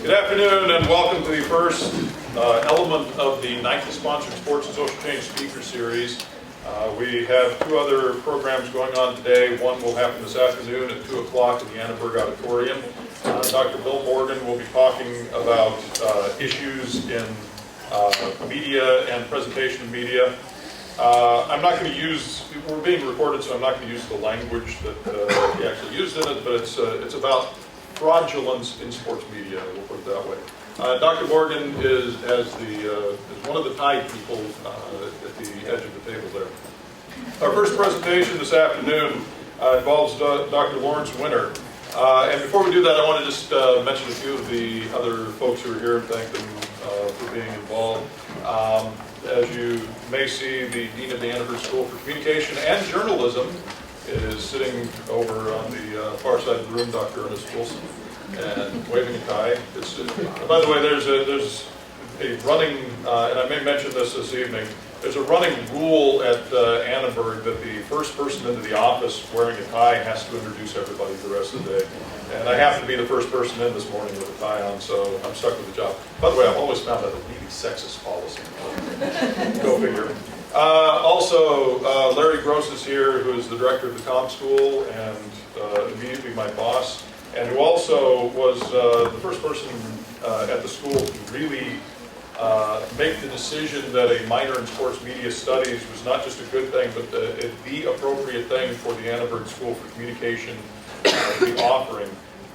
Good afternoon and welcome to the first element of the Nike sponsored Sports and Social Change Speaker Series. We have two other programs going on today. One will happen this afternoon at 2 o'clock in the Annenberg Auditorium. Dr. Bill Morgan will be talking about issues in media and presentation of media. I'm not going to use, we're being recorded, so I'm not going to use the language that he actually used in it, but it's about fraudulence in sports media, we'll put it that way. Dr. Morgan is one of the tide people at the edge of the table there. Our first presentation this afternoon involves Dr. Lawrence Winter. And before we do that, I want to just mention a few of the other folks who are here and thank them for being involved. As you may see, the Dean of the Annenberg School for Communication and Journalism is sitting over on the far side of the room, Dr. Ernest Wilson, and waving a tie. By the way, there's a running, and I may mention this evening, there's a running rule at Annenberg that the first person into the office wearing a tie has to introduce everybody the rest of the day. And I happen to be the first person in this morning with a tie on, so I'm stuck with the job. By the way, I've always found that a really sexist policy. Go figure. Also, Larry Gross is here, who is the director of the Comm School and immediately my boss, and who also was the first person at the school to really make the decision that a minor in sports media studies was not just a good thing, but the appropriate thing for the Annenberg School for Communication to be offering,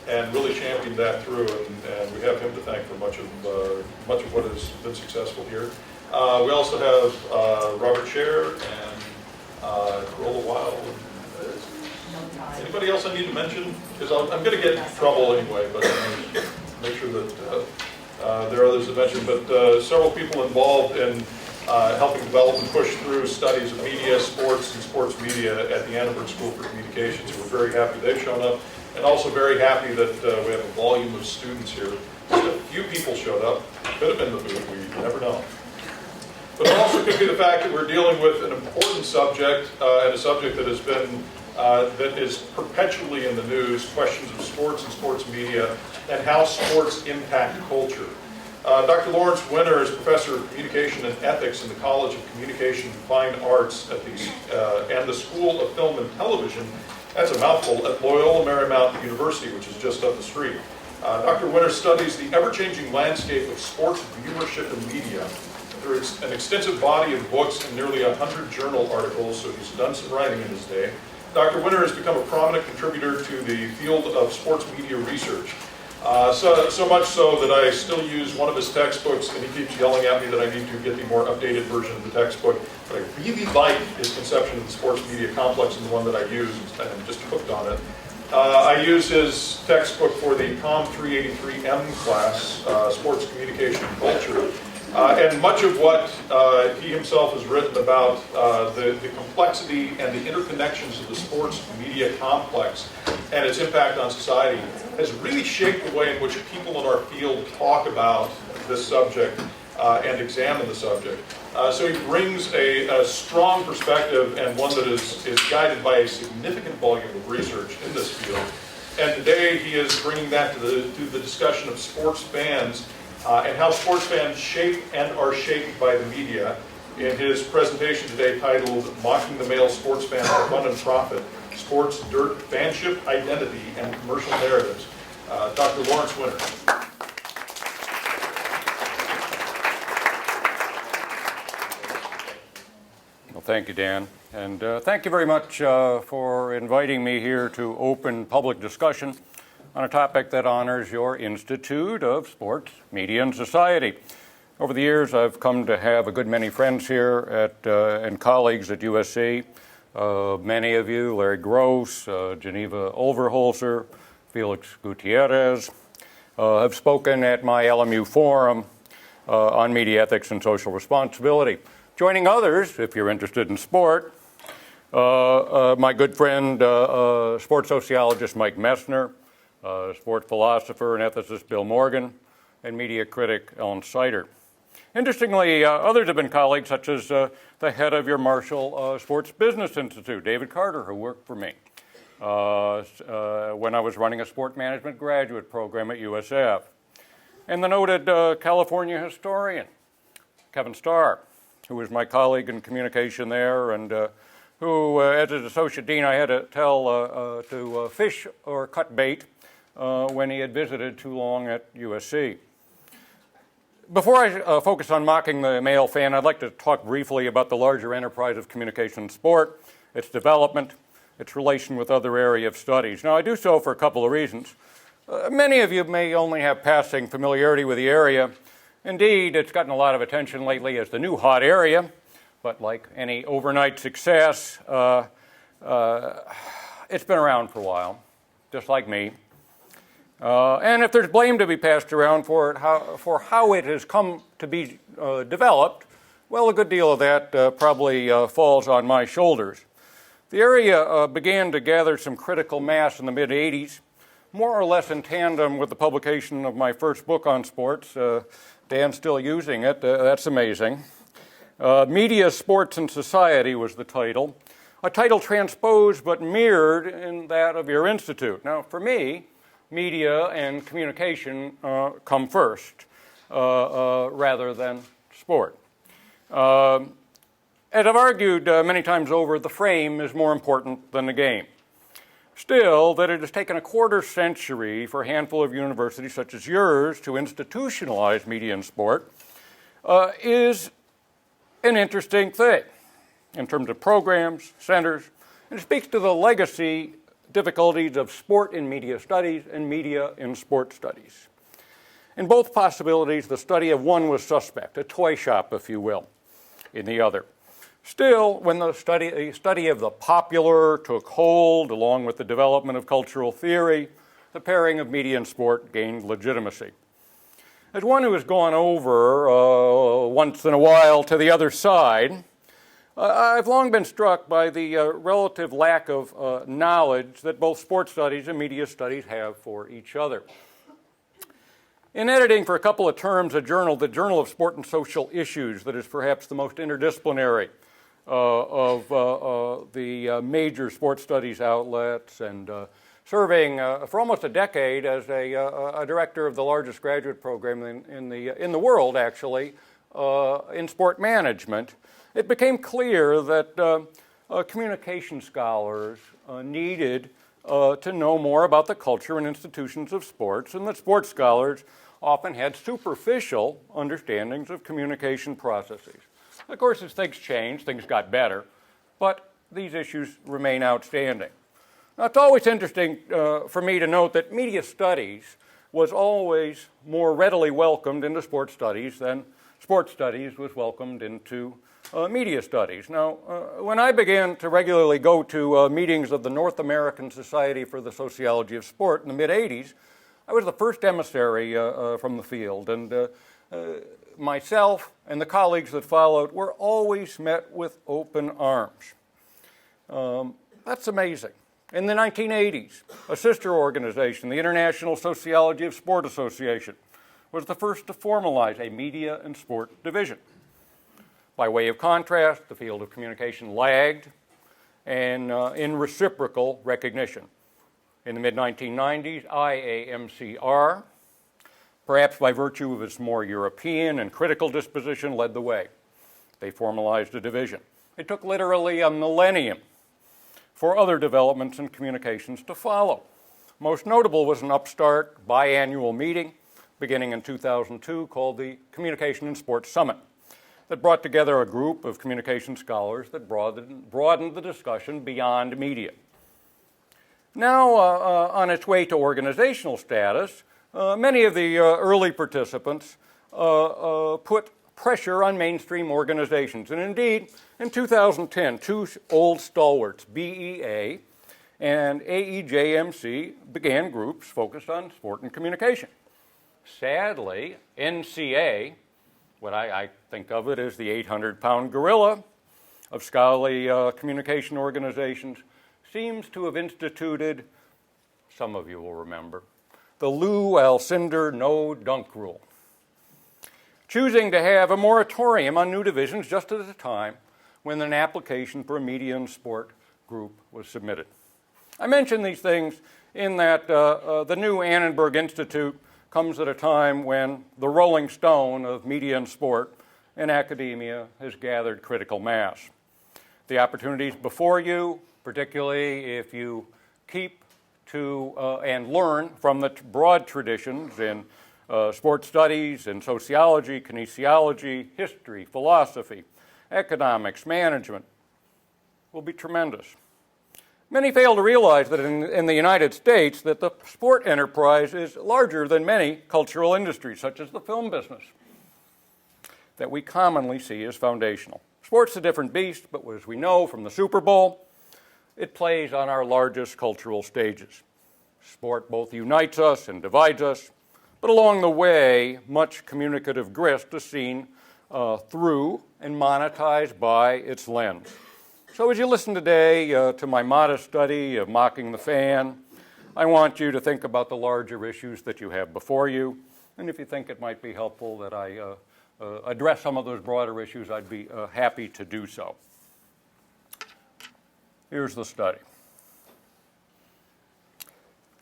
and really championed that through, and we have him to thank for much of what has been successful here. We also have Robert Scher and Corolla Wild. Anybody else I need to mention? Because I'm going to get in trouble anyway, but I'm going to make sure that there are others to mention. But several people involved in helping develop and push through studies of media, sports, and sports media at the Annenberg School for Communications. So we're very happy they've shown up, and also very happy that we have a volume of students here. Just a few people showed up. Could have been the booth, we never know. But it also could be the fact that we're dealing with an important subject, and a subject that has been, that is perpetually in the news, questions of sports and sports media, and how sports impact culture. Dr. Lawrence Winter is Professor of Communication and Ethics in the College of Communication and Fine Arts at and the School of Film and Television, that's a mouthful, at Loyola Marymount University, which is just up the street. Dr. Winter studies the ever-changing landscape of sports viewership and media through an extensive body of books and nearly 100 journal articles, so he's done some writing in his day. Dr. Winter has become a prominent contributor to the field of sports media research. So much so that I still use one of his textbooks, and he keeps yelling at me that I need to get the more updated version of the textbook. But I really like his conception of the sports media complex and the one that I use, and I'm just hooked on it. I use his textbook for the COM 383M class, Sports Communication and Culture. And much of what he himself has written about the complexity and the interconnections of the sports media complex and its impact on society has really shaped the way in which people in our field talk about this subject and examine the subject. So he brings a strong perspective, and one that is guided by a significant volume of research in this field. And today he is bringing that to the discussion of sports fans and how sports fans shape and are shaped by the media in his presentation today titled Mocking the Male Sports Fan for Fun and Profit, Sports Dirt, Fanship, Identity, and Commercial Narratives. Dr. Lawrence Winter. Well, thank you, Dan. And thank you very much for inviting me here to open public discussion on a topic that honors your Institute of Sports, Media, and Society. Over the years, I've come to have a good many friends here and colleagues at USC. Many of you, Larry Gross, Geneva Overholzer, Felix Gutierrez, have spoken at my LMU forum on media ethics and social responsibility. Joining others, if you're interested in sport, my good friend, sports sociologist Mike Messner, sport philosopher and ethicist Bill Morgan, and media critic Ellen Sider. Interestingly, others have been colleagues, such as the head of your Marshall Sports Business Institute, David Carter, who worked for me when I was running a sport management graduate program at USF. and the noted California historian, Kevin Starr, who was my colleague in communication there, and who, as an associate dean, I had to tell to fish or cut bait when he had visited too long at USC. Before I focus on mocking the male fan, I'd like to talk briefly about the larger enterprise of communication in sport, its development, its relation with other areas of studies. Now, I do so for a couple of reasons. Many of you may only have passing familiarity with the area. Indeed, it's gotten a lot of attention lately as the new hot area, but like any overnight success, it's been around for a while, just like me. And if there's blame to be passed around for how it has come to be developed, well, a good deal of that probably falls on my shoulders. The area began to gather some critical mass in the mid-'80s, more or less in tandem with the publication of my first book on sports. Dan's still using it. That's amazing. Media, Sports, and Society was the title, a title transposed but mirrored in that of your institute. Now, for me, media and communication come first rather than sport. As I've argued many times over, the frame is more important than the game. Still, that it has taken a quarter century for a handful of universities such as yours to institutionalize media and sport is an interesting thing in terms of programs, centers, and it speaks to the legacy difficulties of sport in media studies and media in sport studies. In both possibilities, the study of one was suspect, a toy shop, if you will, in the other. Still, when the study of the popular took hold, along with the development of cultural theory, the pairing of media and sport gained legitimacy. As one who has gone over once in a while to the other side, I've long been struck by the relative lack of knowledge that both sports studies and media studies have for each other. In editing for a couple of terms a journal, the Journal of Sport and Social Issues, that is perhaps the most interdisciplinary of the major sports studies outlets, and serving for almost a decade as a director of the largest graduate program in the world, actually, in sport management, it became clear that communication scholars needed to know more about the culture and institutions of sports, and that sports scholars often had superficial understandings of communication processes. Of course, as things changed, things got better, but these issues remain outstanding. Now, it's always interesting for me to note that media studies was always more readily welcomed into sports studies than sports studies was welcomed into media studies. Now, when I began to regularly go to meetings of the North American Society for the Sociology of Sport in the mid-'80s, I was the first emissary from the field, and myself and the colleagues that followed were always met with open arms. That's amazing. In the 1980s, a sister organization, the International Sociology of Sport Association, was the first to formalize a media and sport division. By way of contrast, the field of communication lagged and in reciprocal recognition. In the mid-1990s, IAMCR, perhaps by virtue of its more European and critical disposition, led the way. They formalized a division. It took literally a millennium for other developments in communications to follow. Most notable was an upstart biannual meeting beginning in 2002 called the Communication and Sports Summit that brought together a group of communication scholars that broadened the discussion beyond media. Now, on its way to organizational status, many of the early participants put pressure on mainstream organizations. And indeed, in 2010, two old stalwarts, BEA and AEJMC, began groups focused on sport and communication. Sadly, NCA, what I think of it as the 800-pound gorilla of scholarly communication organizations, seems to have instituted, some of you will remember, the Lou Alcindor no-dunk rule, choosing to have a moratorium on new divisions just at a time when an application for a media and sport group was submitted. I mention these things in that the new Annenberg Institute comes at a time when the rolling stone of media and sport and academia has gathered critical mass. The opportunities before you, particularly if you keep to and learn from the broad traditions in sports studies and sociology, kinesiology, history, philosophy, economics, management, will be tremendous. Many fail to realize that in the United States that the sport enterprise is larger than many cultural industries, such as the film business, that we commonly see as foundational. Sport's a different beast, but as we know from the Super Bowl, it plays on our largest cultural stages. Sport both unites us and divides us, but along the way, much communicative grist is seen through and monetized by its lens. So as you listen today to my modest study of mocking the fan, I want you to think about the larger issues that you have before you, and if you think it might be helpful that I address some of those broader issues, I'd be happy to do so. Here's the study.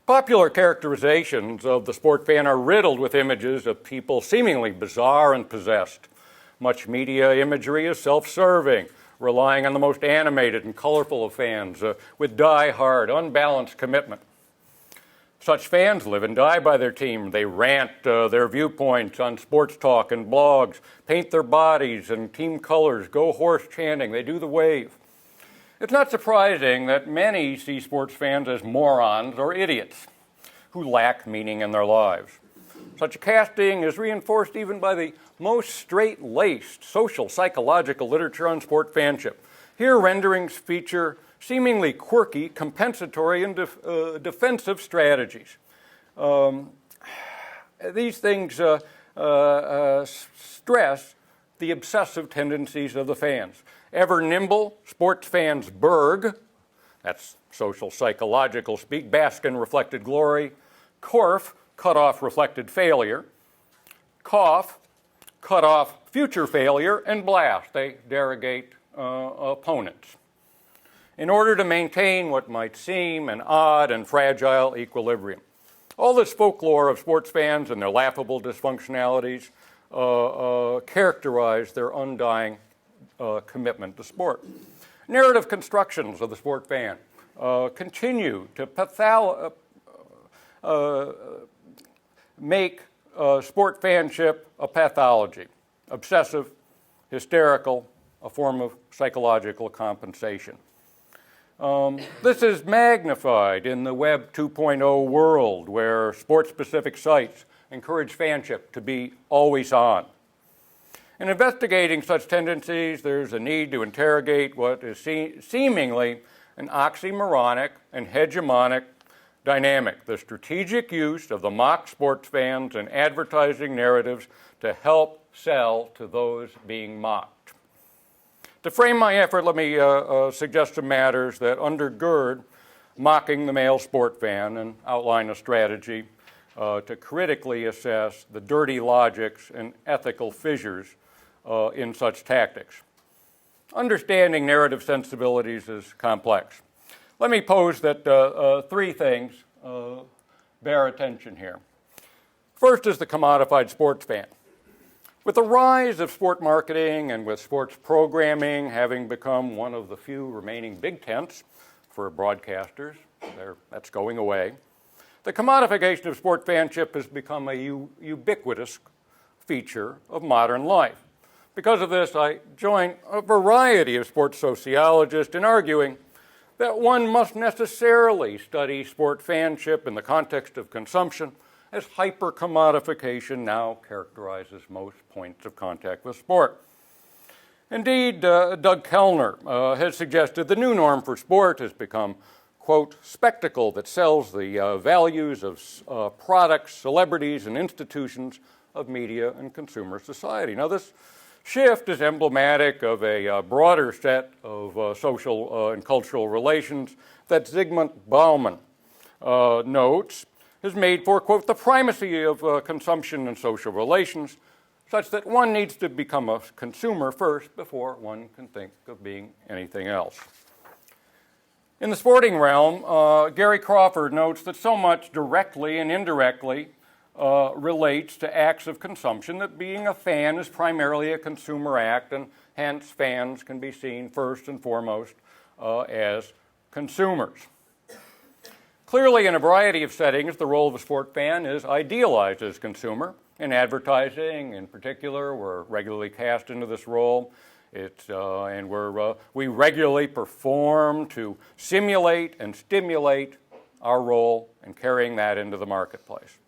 Popular characterizations of the sport fan are riddled with images of people seemingly bizarre and possessed. Much media imagery is self-serving, relying on the most animated and colorful of fans with die-hard, unbalanced commitment. Such fans live and die by their team. They rant their viewpoints on sports talk and blogs, paint their bodies in team colors, go horse chanting, they do the wave. It's not surprising that many see sports fans as morons or idiots who lack meaning in their lives. Such a casting is reinforced even by the most straight-laced social psychological literature on sport fanship. Here, renderings feature seemingly quirky, compensatory, and defensive strategies. These things stress the obsessive tendencies of the fans. Ever nimble, sports fans Berg, that's social psychological speak, bask in reflected glory. Korf, cut off reflected failure. Cough, cut off future failure. And blast, they derogate opponents, in order to maintain what might seem an odd and fragile equilibrium. All this folklore of sports fans and their laughable dysfunctionalities characterize their undying commitment to sport. Narrative constructions of the sport fan continue to make sport fanship a pathology, obsessive, hysterical, a form of psychological compensation. This is magnified in the Web 2.0 world, where sports-specific sites encourage fanship to be always on. In investigating such tendencies, there's a need to interrogate what is seemingly an oxymoronic and hegemonic dynamic, the strategic use of the mock sports fans and advertising narratives to help sell to those being mocked. To frame my effort, let me suggest some matters that undergird mocking the male sport fan and outline a strategy to critically assess the dirty logics and ethical fissures in such tactics. Understanding narrative sensibilities is complex. Let me pose that three things bear attention here. First is the commodified sports fan. With the rise of sport marketing and with sports programming having become one of the few remaining big tents for broadcasters, that's going away, the commodification of sport fanship has become a ubiquitous feature of modern life. Because of this, I join a variety of sports sociologists in arguing that one must necessarily study sport fanship in the context of consumption, as hyper-commodification now characterizes most points of contact with sport. Indeed, Doug Kellner has suggested the new norm for sport has become, quote, spectacle that sells the values of products, celebrities, and institutions of media and consumer society. Now, this shift is emblematic of a broader set of social and cultural relations that Zygmunt Bauman notes has made for, quote, the primacy of consumption and social relations, such that one needs to become a consumer first before one can think of being anything else. In the sporting realm, Gary Crawford notes that so much directly and indirectly relates to acts of consumption, that being a fan is primarily a consumer act, and hence fans can be seen first and foremost as consumers. Clearly, in a variety of settings, the role of a sport fan is idealized as consumer. In advertising, in particular, we're regularly cast into this role. We regularly perform to simulate and stimulate our role in carrying that into the marketplace.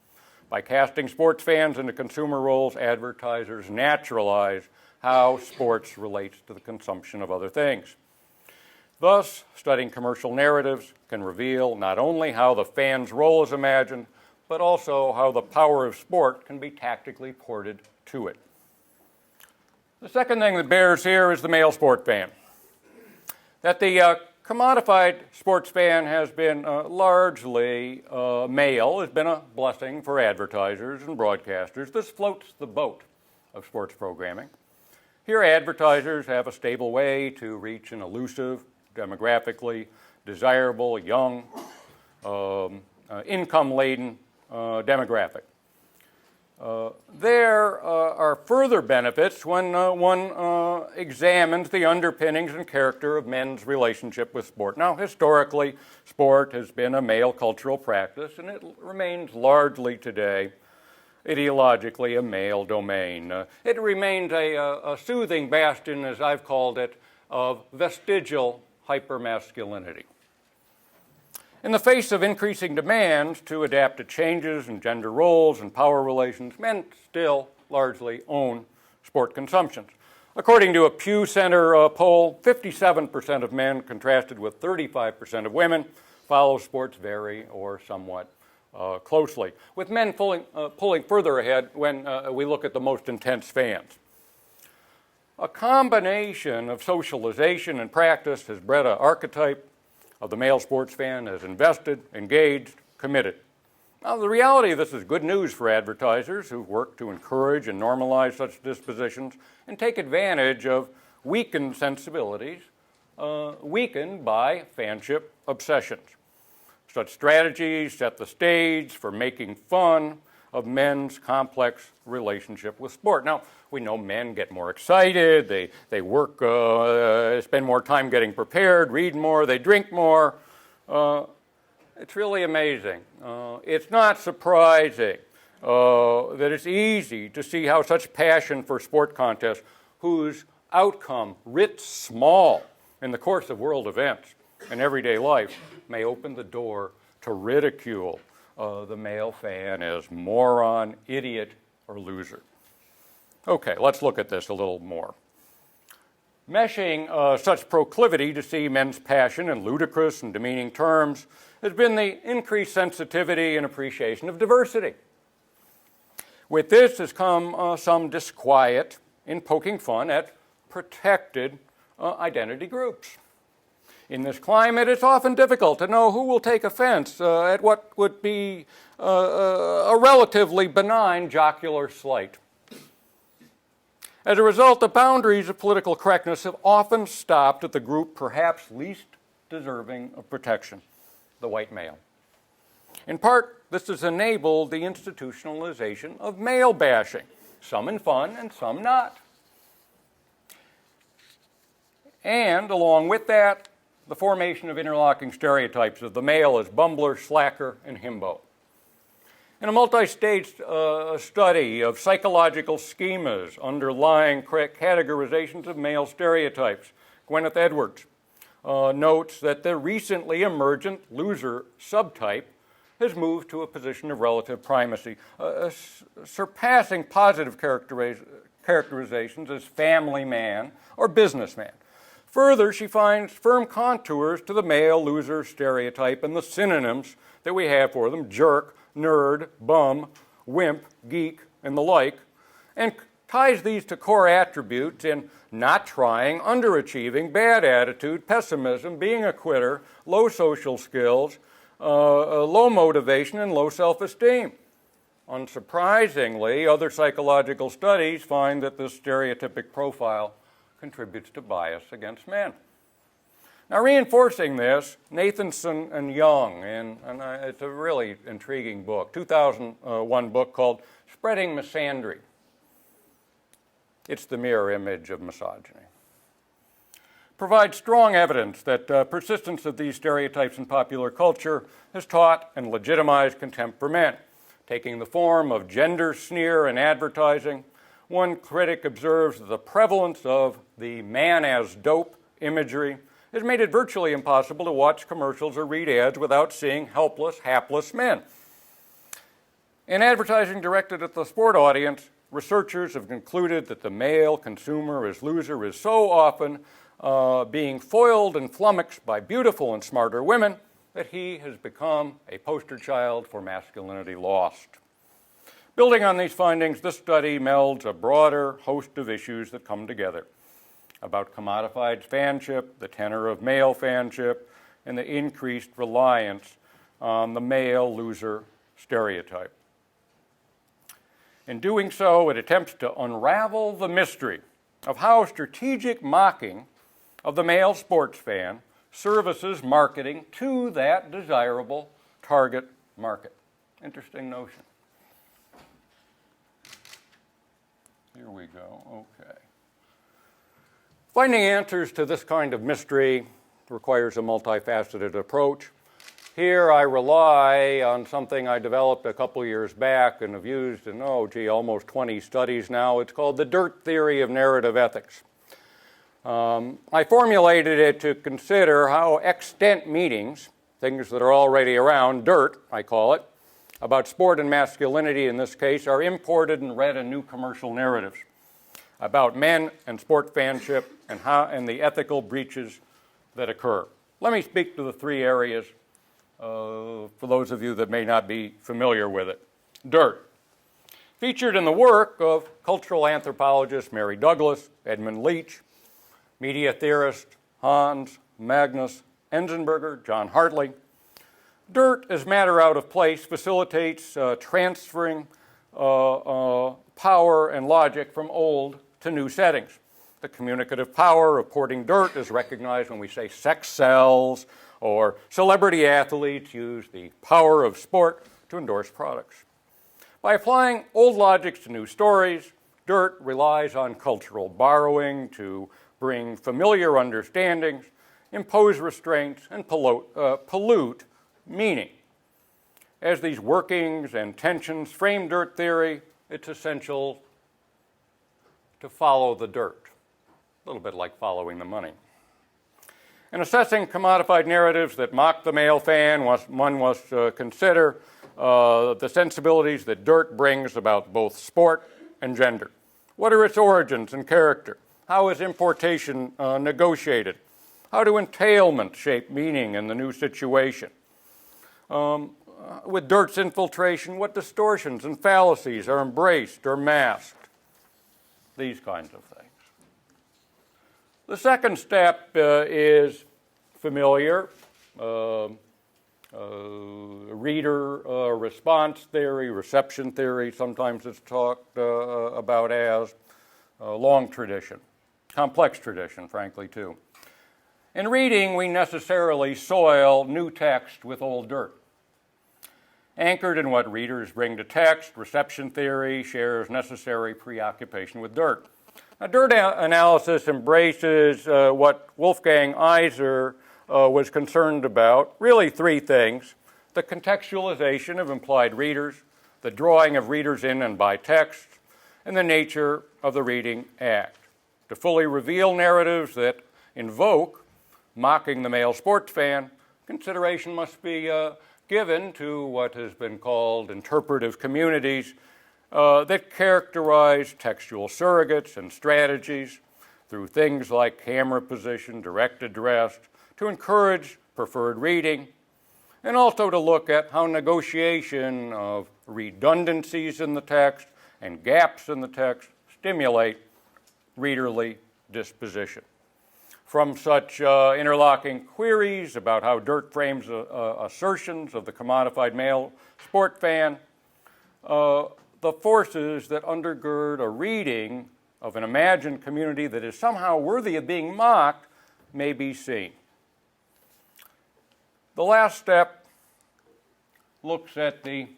By casting sports fans into consumer roles, advertisers naturalize how sports relates to the consumption of other things. Thus, studying commercial narratives can reveal not only how the fan's role is imagined, but also how the power of sport can be tactically ported to it. The second thing that bears here is the male sport fan. That the commodified sports fan has been largely male has been a blessing for advertisers and broadcasters. This floats the boat of sports programming. Here, advertisers have a stable way to reach an elusive, demographically desirable, young, income-laden demographic. There are further benefits when one examines the underpinnings and character of men's relationship with sport. Now, historically, sport has been a male cultural practice, and it remains largely today ideologically a male domain. It remains a soothing bastion, as I've called it, of vestigial hypermasculinity. In the face of increasing demands to adapt to changes in gender roles and power relations, men still largely own sport consumptions. According to a Pew Center poll, 57% of men, contrasted with 35% of women, follow sports very or somewhat closely, with men pulling further ahead when we look at the most intense fans. A combination of socialization and practice has bred an archetype of the male sports fan as invested, engaged, committed. Now, the reality of this is good news for advertisers who work to encourage and normalize such dispositions and take advantage of weakened sensibilities, weakened by fanship obsessions. Such strategies set the stage for making fun of men's complex relationship with sport. Now, we know men get more excited, they work, spend more time getting prepared, read more, they drink more. It's really amazing. It's not surprising that it's easy to see how such passion for sport contests, whose outcome writ small in the course of world events and everyday life, may open the door to ridicule the male fan as moron, idiot, or loser. Okay, let's look at this a little more. Meshing such proclivity to see men's passion in ludicrous and demeaning terms has been the increased sensitivity and appreciation of diversity. With this has come some disquiet in poking fun at protected identity groups. In this climate, it's often difficult to know who will take offense at what would be a relatively benign jocular slight. As a result, the boundaries of political correctness have often stopped at the group perhaps least deserving of protection, the white male. In part, this has enabled the institutionalization of male bashing, some in fun and some not. And along with that, the formation of interlocking stereotypes of the male as bumbler, slacker, and himbo. In a multi-stage study of psychological schemas underlying categorizations of male stereotypes, Gwyneth Edwards notes that the recently emergent loser subtype has moved to a position of relative primacy, surpassing positive characterizations as family man or businessman. Further, she finds firm contours to the male loser stereotype and the synonyms that we have for them: jerk, nerd, bum, wimp, geek, and the like, and ties these to core attributes in not trying, underachieving, bad attitude, pessimism, being a quitter, low social skills, low motivation, and low self-esteem. Unsurprisingly, other psychological studies find that this stereotypic profile contributes to bias against men. Now, reinforcing this, Nathanson and Young, it's a really intriguing book, 2001 book called Spreading Misandry. It's the mirror image of misogyny. Provides strong evidence that persistence of these stereotypes in popular culture has taught and legitimized contempt for men, taking the form of gender sneer in advertising. One critic observes that the prevalence of the man as dope imagery has made it virtually impossible to watch commercials or read ads without seeing helpless, hapless men. In advertising directed at the sport audience, researchers have concluded that the male consumer as loser is so often being foiled and flummoxed by beautiful and smarter women that he has become a poster child for masculinity lost. Building on these findings, this study melds a broader host of issues that come together about commodified fanship, the tenor of male fanship, and the increased reliance on the male loser stereotype. In doing so, it attempts to unravel the mystery of how strategic mocking of the male sports fan services marketing to that desirable target market. Interesting notion. Here we go. Okay. Finding answers to this kind of mystery requires a multifaceted approach. Here I rely on something I developed a couple years back and have used in, almost 20 studies now. It's called the DIRT theory of narrative ethics. I formulated it to consider how extant meetings, things that are already around, DIRT, I call it, about sport and masculinity in this case, are imported and read in new commercial narratives about men and sport fanship and the ethical breaches that occur. Let me speak to the three areas for those of you that may not be familiar with it. DIRT, featured in the work of cultural anthropologist Mary Douglas, Edmund Leach, media theorist Hans Magnus Enzensberger, John Hartley. DIRT, as matter out of place, facilitates transferring power and logic from old to new settings. The communicative power of porting DIRT is recognized when we say sex sells, or celebrity athletes use the power of sport to endorse products. By applying old logics to new stories, DIRT relies on cultural borrowing to bring familiar understandings, impose restraints, and pollute meaning. As these workings and tensions frame DIRT theory, it's essential to follow the dirt, a little bit like following the money. In assessing commodified narratives that mock the male fan, one must consider the sensibilities that DIRT brings about both sport and gender. What are its origins and character? How is importation negotiated? How do entailments shape meaning in the new situation? With DIRT's infiltration, what distortions and fallacies are embraced or masked? These kinds of things. The second step is familiar, reader response theory, reception theory, sometimes it's talked about as long tradition, complex tradition, frankly, too. In reading, we necessarily soil new text with old dirt. Anchored in what readers bring to text, reception theory shares necessary preoccupation with dirt. Now, dirt analysis embraces what Wolfgang Iser was concerned about, really three things: the contextualization of implied readers, the drawing of readers in and by text, and the nature of the reading act. To fully reveal narratives that invoke mocking the male sports fan, consideration must be given to what has been called interpretive communities that characterize textual surrogates and strategies through things like camera position, direct address, to encourage preferred reading, and also to look at how negotiation of redundancies in the text and gaps in the text stimulate readerly disposition. From such interlocking queries about how dirt frames assertions of the commodified male sport fan, the forces that undergird a reading of an imagined community that is somehow worthy of being mocked may be seen. The last step looks at the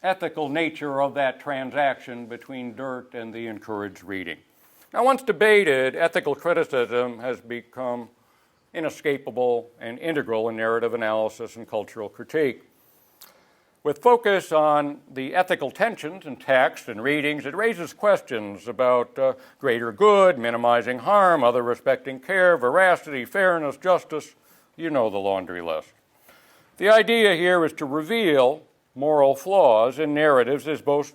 ethical nature of that transaction between dirt and the encouraged reading. Now, once debated, ethical criticism has become inescapable and integral in narrative analysis and cultural critique. With focus on the ethical tensions in text and readings, it raises questions about greater good, minimizing harm, other respecting care, veracity, fairness, justice. You know the laundry list. The idea here is to reveal moral flaws in narratives as both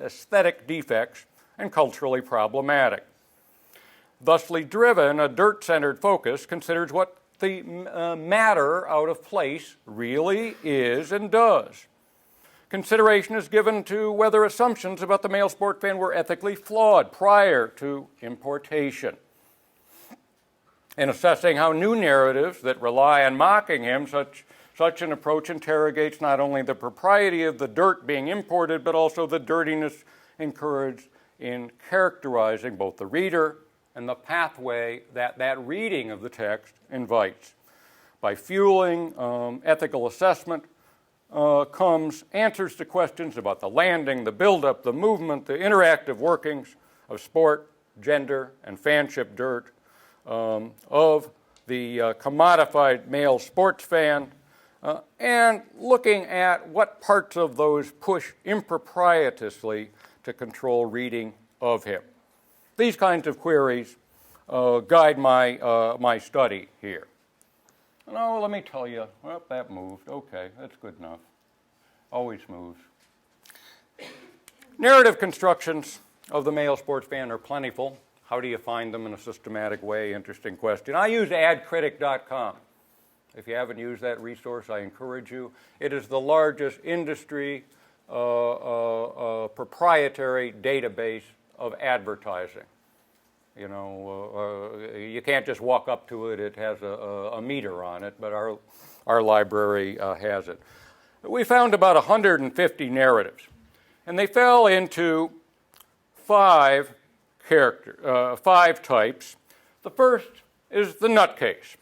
aesthetic defects and culturally problematic. Thusly driven, a dirt-centered focus considers what the matter out of place really is and does. Consideration is given to whether assumptions about the male sport fan were ethically flawed prior to importation. In assessing how new narratives that rely on mocking him, such an approach interrogates not only the propriety of the dirt being imported, but also the dirtiness encouraged in characterizing both the reader and the pathway that reading of the text invites. By fueling ethical assessment comes answers to questions about the landing, the buildup, the movement, the interactive workings of sport, gender, and fanship dirt, of the commodified male sports fan, and looking at what parts of those push improprietously to control reading of him. These kinds of queries guide my study here. No, let me tell you, well, that moved. Okay, that's good enough. Always moves. Narrative constructions of the male sports fan are plentiful. How do you find them in a systematic way? Interesting question. I use adcritic.com. If you haven't used that resource, I encourage you. It is the largest industry proprietary database of advertising. You know, you can't just walk up to it. It has a meter on it, but our library has it. We found about 150 narratives, and they fell into five types. The first is the nutcase.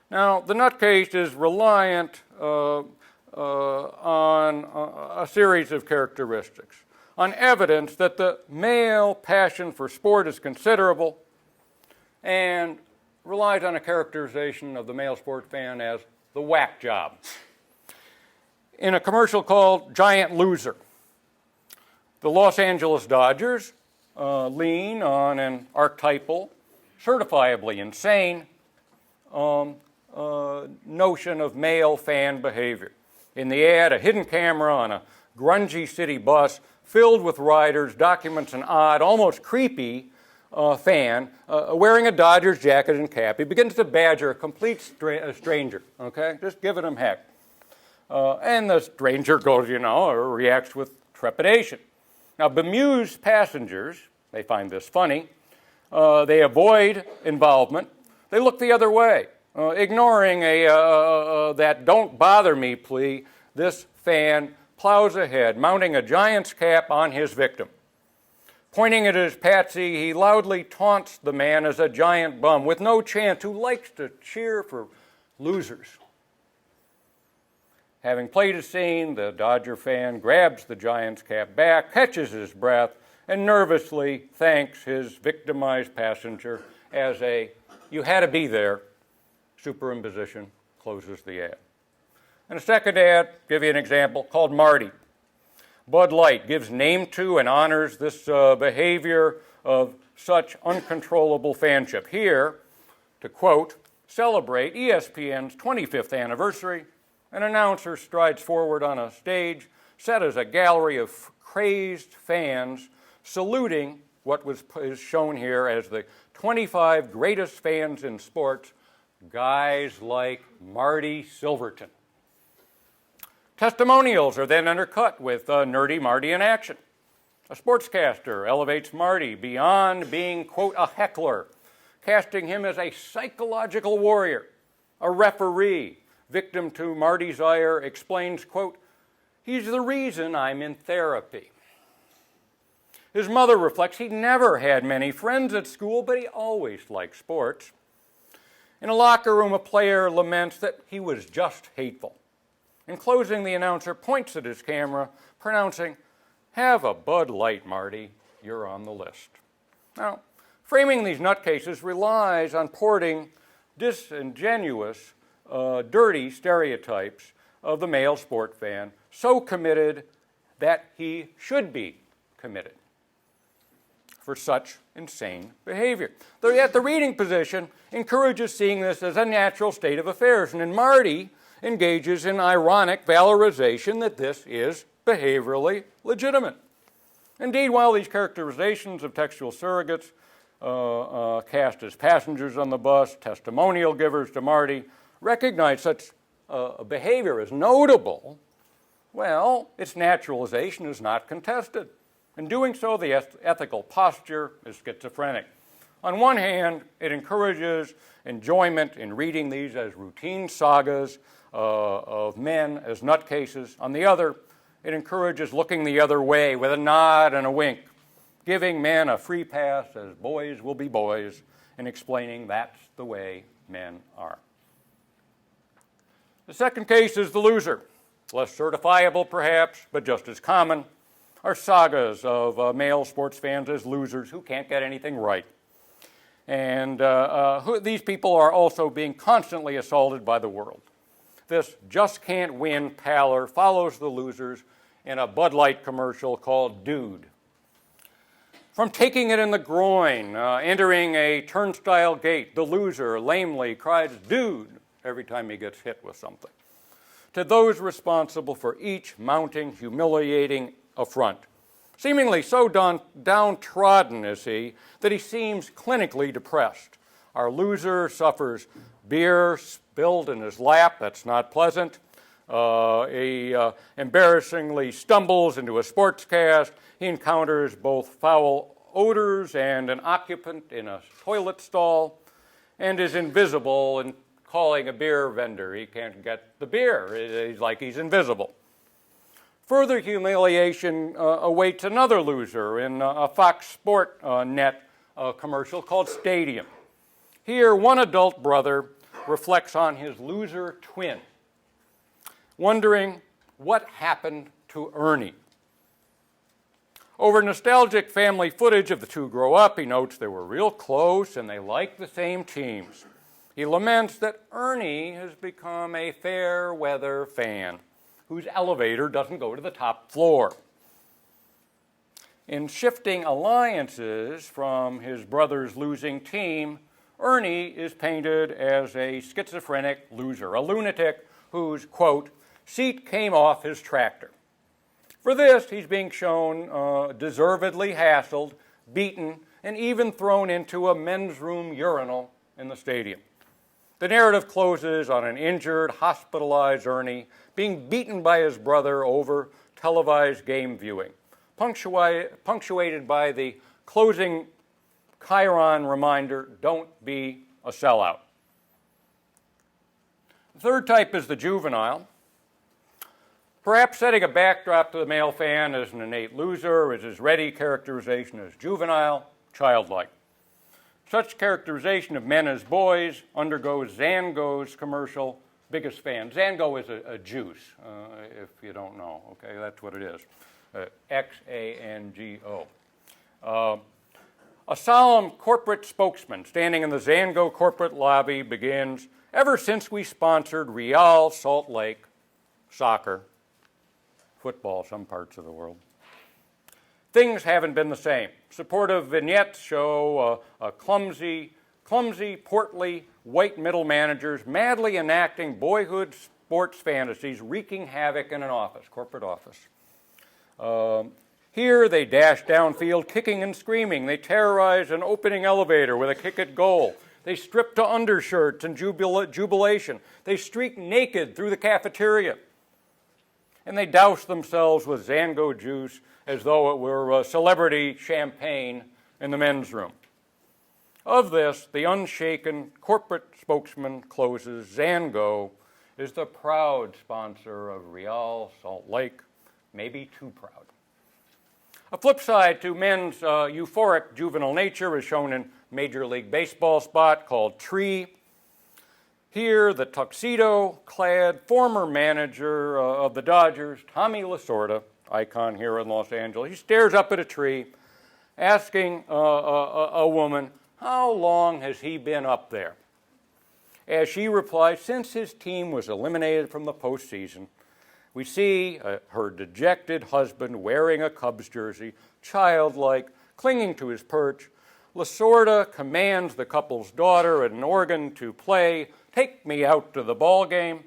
Now, the nutcase is reliant on a series of characteristics, on evidence that the male passion for sport is considerable, and relies on a characterization of the male sport fan as the whack job. In a commercial called Giant Loser, the Los Angeles Dodgers lean on an archetypal, certifiably insane notion of male fan behavior. In the ad, a hidden camera on a grungy city bus filled with riders documents an odd, almost creepy fan wearing a Dodgers jacket and cap. He begins to badger a complete stranger, okay? Just giving him heck. And the stranger goes, or reacts with trepidation. Now, bemused passengers, they find this funny. They avoid involvement. They look the other way, ignoring that "don't bother me" plea. This fan plows ahead, mounting a Giant's cap on his victim. Pointing at his patsy, he loudly taunts the man as a giant bum with no chance, who likes to cheer for losers. Having played a scene, the Dodger fan grabs the Giant's cap back, catches his breath, and nervously thanks his victimized passenger as a "you had to be there" superimposition closes the ad. And a second ad, give you an example, called Marty. Bud Light gives name to and honors this behavior of such uncontrollable fanship. Here, to quote, celebrate ESPN's 25th anniversary, an announcer strides forward on a stage set as a gallery of crazed fans saluting what is shown here as the 25 greatest fans in sports, guys like Marty Silverton. Testimonials are then undercut with nerdy Marty in action. A sportscaster elevates Marty beyond being, quote, a heckler, casting him as a psychological warrior. A referee, victim to Marty's ire, explains, quote, he's the reason I'm in therapy. His mother reflects he never had many friends at school, but he always liked sports. In a locker room, a player laments that he was just hateful. In closing, the announcer points at his camera, pronouncing, "Have a Bud Light, Marty, you're on the list." Now, framing these nutcases relies on porting disingenuous, dirty stereotypes of the male sport fan, so committed that he should be committed for such insane behavior. Yet the reading position encourages seeing this as a natural state of affairs, and Marty engages in ironic valorization that this is behaviorally legitimate. Indeed, while these characterizations of textual surrogates cast as passengers on the bus, testimonial givers to Marty, recognize such behavior as notable, well, its naturalization is not contested. In doing so, the ethical posture is schizophrenic. On one hand, it encourages enjoyment in reading these as routine sagas of men as nutcases. On the other, it encourages looking the other way with a nod and a wink, giving men a free pass as boys will be boys, and explaining that's the way men are. The second case is the loser. Less certifiable, perhaps, but just as common, are sagas of male sports fans as losers who can't get anything right. And these people are also being constantly assaulted by the world. This just can't win pallor follows the losers in a Bud Light commercial called Dude. From taking it in the groin, entering a turnstile gate, the loser lamely cries, "Dude," every time he gets hit with something. To those responsible for each mounting, humiliating affront. Seemingly so downtrodden is he that he seems clinically depressed. Our loser suffers beer spilled in his lap, that's not pleasant. He embarrassingly stumbles into a sportscast. He encounters both foul odors and an occupant in a toilet stall, and is invisible in calling a beer vendor. He can't get the beer. He's like he's invisible. Further humiliation awaits another loser in a Fox Sport Net commercial called Stadium. Here, one adult brother reflects on his loser twin, wondering what happened to Ernie. Over nostalgic family footage of the two grow up, he notes they were real close and they liked the same teams. He laments that Ernie has become a fair weather fan whose elevator doesn't go to the top floor. In shifting alliances from his brother's losing team, Ernie is painted as a schizophrenic loser, a lunatic whose, quote, seat came off his tractor. For this, he's being shown deservedly hassled, beaten, and even thrown into a men's room urinal in the stadium. The narrative closes on an injured, hospitalized Ernie being beaten by his brother over televised game viewing, punctuated by the closing Chiron reminder, don't be a sellout. The third type is the juvenile. Perhaps setting a backdrop to the male fan as an innate loser is his ready characterization as juvenile, childlike. Such characterization of men as boys undergoes Xango's commercial biggest fan. Xango is a juice, if you don't know. Okay, that's what it is. Xango. A solemn corporate spokesman standing in the Xango corporate lobby begins, ever since we sponsored Real Salt Lake soccer, football, some parts of the world, things haven't been the same. Supportive vignettes show clumsy, portly, white middle managers madly enacting boyhood sports fantasies, wreaking havoc in an office, corporate office. Here they dash downfield, kicking and screaming. They terrorize an opening elevator with a kick at goal. They strip to undershirts in jubilation. They streak naked through the cafeteria. And they douse themselves with Xango juice as though it were celebrity champagne in the men's room. Of this, the unshaken corporate spokesman closes, Xango is the proud sponsor of Real Salt Lake, maybe too proud. A flip side to men's euphoric juvenile nature is shown in Major League Baseball spot called Tree. Here, the tuxedo-clad former manager of the Dodgers, Tommy Lasorda, icon here in Los Angeles, he stares up at a tree, asking a woman, how long has he been up there? As she replies, since his team was eliminated from the postseason. We see her dejected husband wearing a Cubs jersey, childlike, clinging to his perch. Lasorda commands the couple's daughter at an organ to play, take me out to the ball game.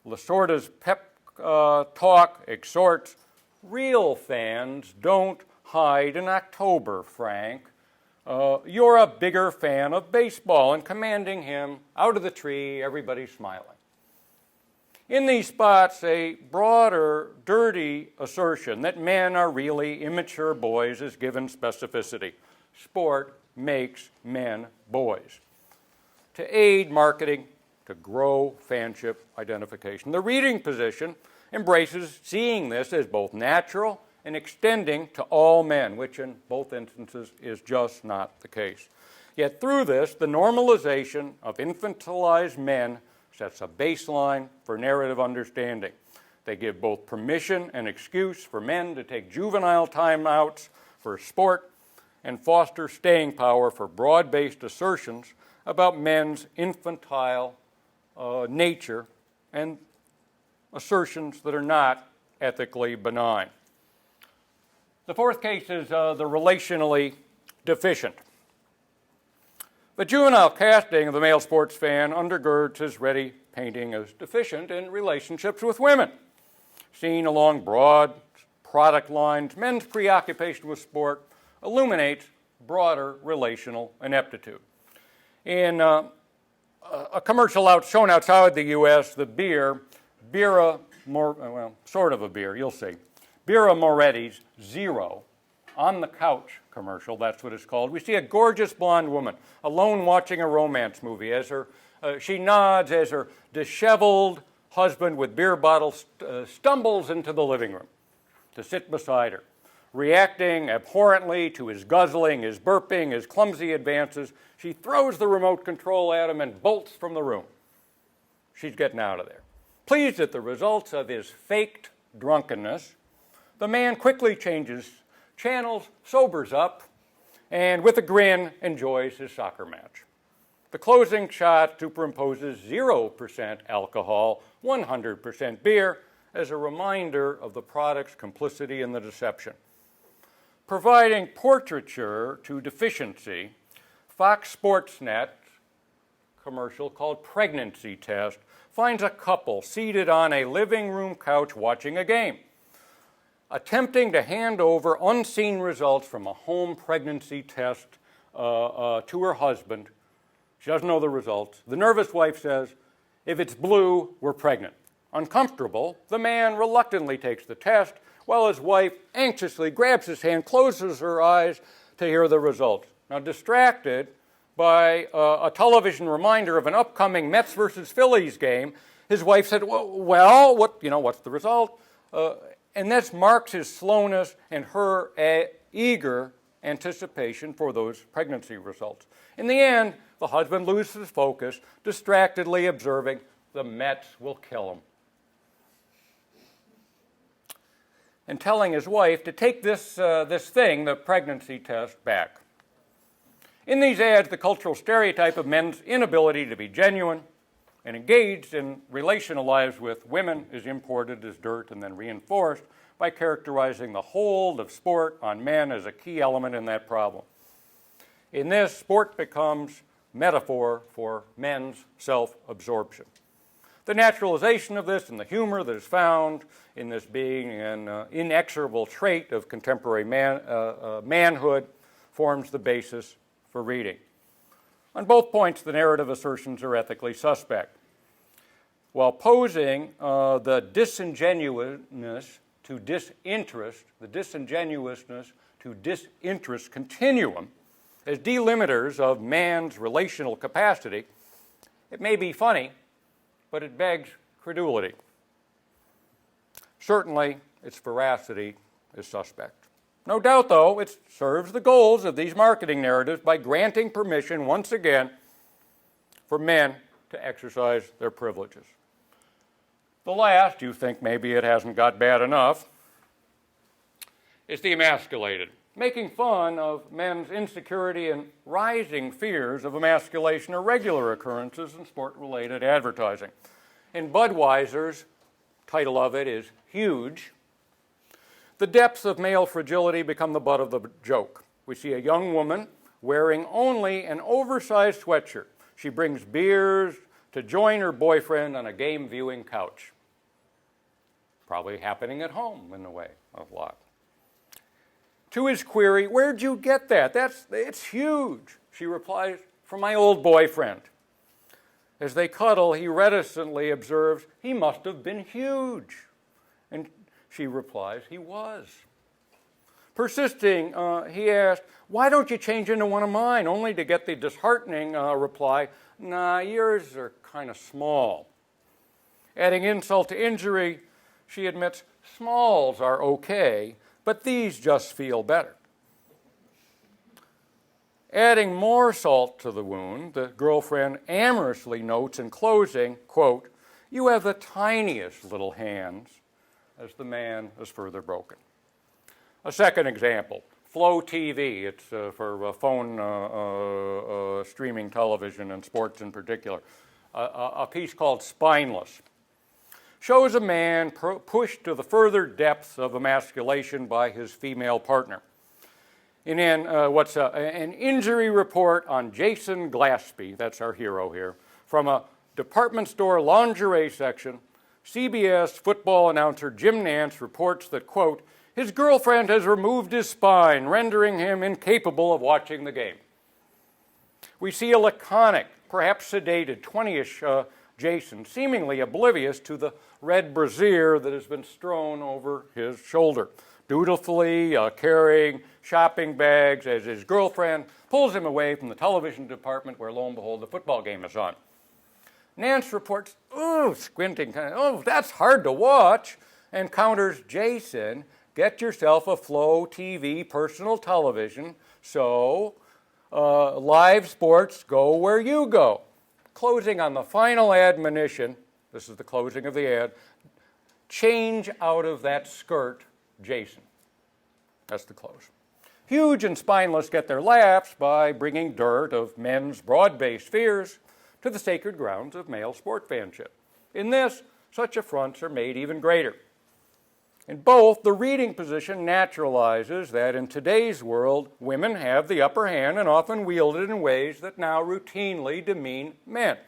Lasorda's pep talk exhorts, real fans don't hide in October, Frank. You're a bigger fan of baseball, and commanding him out of the tree, everybody's smiling. In these spots, a broader, dirty assertion that men are really immature boys is given specificity. Sport makes men boys. To aid marketing, to grow fanship identification. The reading position embraces seeing this as both natural and extending to all men, which in both instances is just not the case. Yet through this, the normalization of infantilized men sets a baseline for narrative understanding. They give both permission and excuse for men to take juvenile timeouts for sport and foster staying power for broad-based assertions about men's infantile nature and assertions that are not ethically benign. The fourth case is the relationally deficient. The juvenile casting of the male sports fan undergirds his ready painting as deficient in relationships with women. Seen along broad product lines, men's preoccupation with sport illuminates broader relational ineptitude. In a commercial shown outside the U.S., the sort of a beer, you'll see, Birra Moretti's Zero on the couch commercial, that's what it's called. We see a gorgeous blonde woman alone watching a romance movie as she nods as her disheveled husband with beer bottles stumbles into the living room to sit beside her. Reacting abhorrently to his guzzling, his burping, his clumsy advances, she throws the remote control at him and bolts from the room. She's getting out of there. Pleased at the results of his faked drunkenness, the man quickly changes channels, sobers up, and with a grin enjoys his soccer match. The closing shot superimposes 0% alcohol, 100% beer, as a reminder of the product's complicity in the deception. Providing portraiture to deficiency, Fox Sports Net commercial called Pregnancy Test finds a couple seated on a living room couch watching a game, attempting to hand over unseen results from a home pregnancy test to her husband. She doesn't know the results. The nervous wife says, if it's blue, we're pregnant. Uncomfortable, the man reluctantly takes the test, while his wife anxiously grabs his hand, closes her eyes to hear the results. Now, distracted by a television reminder of an upcoming Mets versus Phillies game, his wife said, well, what's the result? And this marks his slowness and her eager anticipation for those pregnancy results. In the end, the husband loses focus, distractedly observing, the Mets will kill him. And telling his wife to take this thing, the pregnancy test, back. In these ads, the cultural stereotype of men's inability to be genuine and engaged in relational lives with women is imported as dirt and then reinforced by characterizing the hold of sport on men as a key element in that problem. In this, sport becomes metaphor for men's self-absorption. The naturalization of this and the humor that is found in this being an inexorable trait of contemporary manhood forms the basis for reading. On both points, the narrative assertions are ethically suspect. While posing the disingenuousness to disinterest continuum as delimiters of man's relational capacity, it may be funny, but it begs credulity. Certainly, its veracity is suspect. No doubt, though, it serves the goals of these marketing narratives by granting permission, once again, for men to exercise their privileges. The last, you think maybe it hasn't got bad enough, is the emasculated, making fun of men's insecurity and rising fears of emasculation are regular occurrences in sport-related advertising. And Budweiser's title of it is Huge. The depths of male fragility become the butt of the joke. We see a young woman wearing only an oversized sweatshirt. She brings beers to join her boyfriend on a game viewing couch. Probably happening at home in a way, a lot. To his query, "Where'd you get that? It's huge," she replies, "From my old boyfriend." As they cuddle, he reticently observes, "He must have been huge." And she replies, "He was." Persisting, he asked, "Why don't you change into one of mine?" Only to get the disheartening reply, "Nah, yours are kind of small." Adding insult to injury, she admits, "Smalls are okay, but these just feel better." Adding more salt to the wound, the girlfriend amorously notes in closing, quote, "You have the tiniest little hands," as the man is further broken. A second example, Flow TV. It's for phone streaming television and sports in particular. A piece called Spineless shows a man pushed to the further depths of emasculation by his female partner. In an injury report on Jason Glaspie, that's our hero here, from a department store lingerie section, CBS football announcer Jim Nantz reports that, quote, "His girlfriend has removed his spine, rendering him incapable of watching the game." We see a laconic, perhaps sedated, 20-ish Jason, seemingly oblivious to the red brassiere that has been strewn over his shoulder, dutifully carrying shopping bags as his girlfriend pulls him away from the television department where, lo and behold, the football game is on. Nance reports, "Ooh," squinting, "Oh, that's hard to watch," and counters, "Jason, get yourself a Flow TV personal television so live sports go where you go." Closing on the final admonition, this is the closing of the ad, "Change out of that skirt, Jason." That's the close. Huge and Spineless get their laughs by bringing dirt of men's broad-based fears to the sacred grounds of male sport fanship. In this, such affronts are made even greater. In both, the reading position naturalizes that in today's world, women have the upper hand and often wield it in ways that now routinely demean men.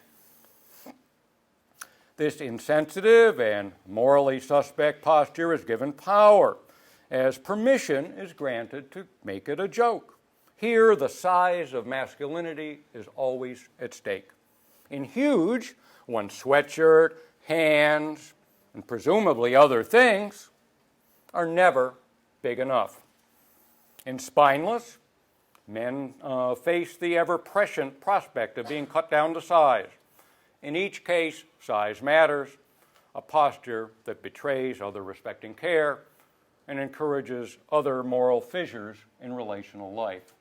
This insensitive and morally suspect posture is given power, as permission is granted to make it a joke. Here, the size of masculinity is always at stake. In Huge, one's sweatshirt, hands, and presumably other things are never big enough. In Spineless, men face the ever-present prospect of being cut down to size. In each case, size matters, a posture that betrays other respecting care and encourages other moral fissures in relational life.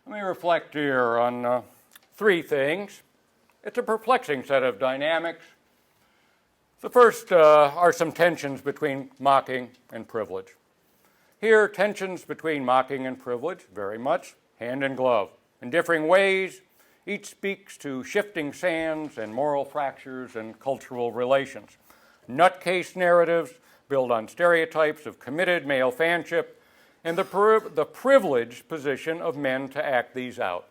Let me reflect here on three things. It's a perplexing set of dynamics. The first are some tensions between mocking and privilege. Here, tensions between mocking and privilege, very much hand in glove. In differing ways, each speaks to shifting sands and moral fractures and cultural relations. Nutcase narratives build on stereotypes of committed male fanship and the privileged position of men to act these out.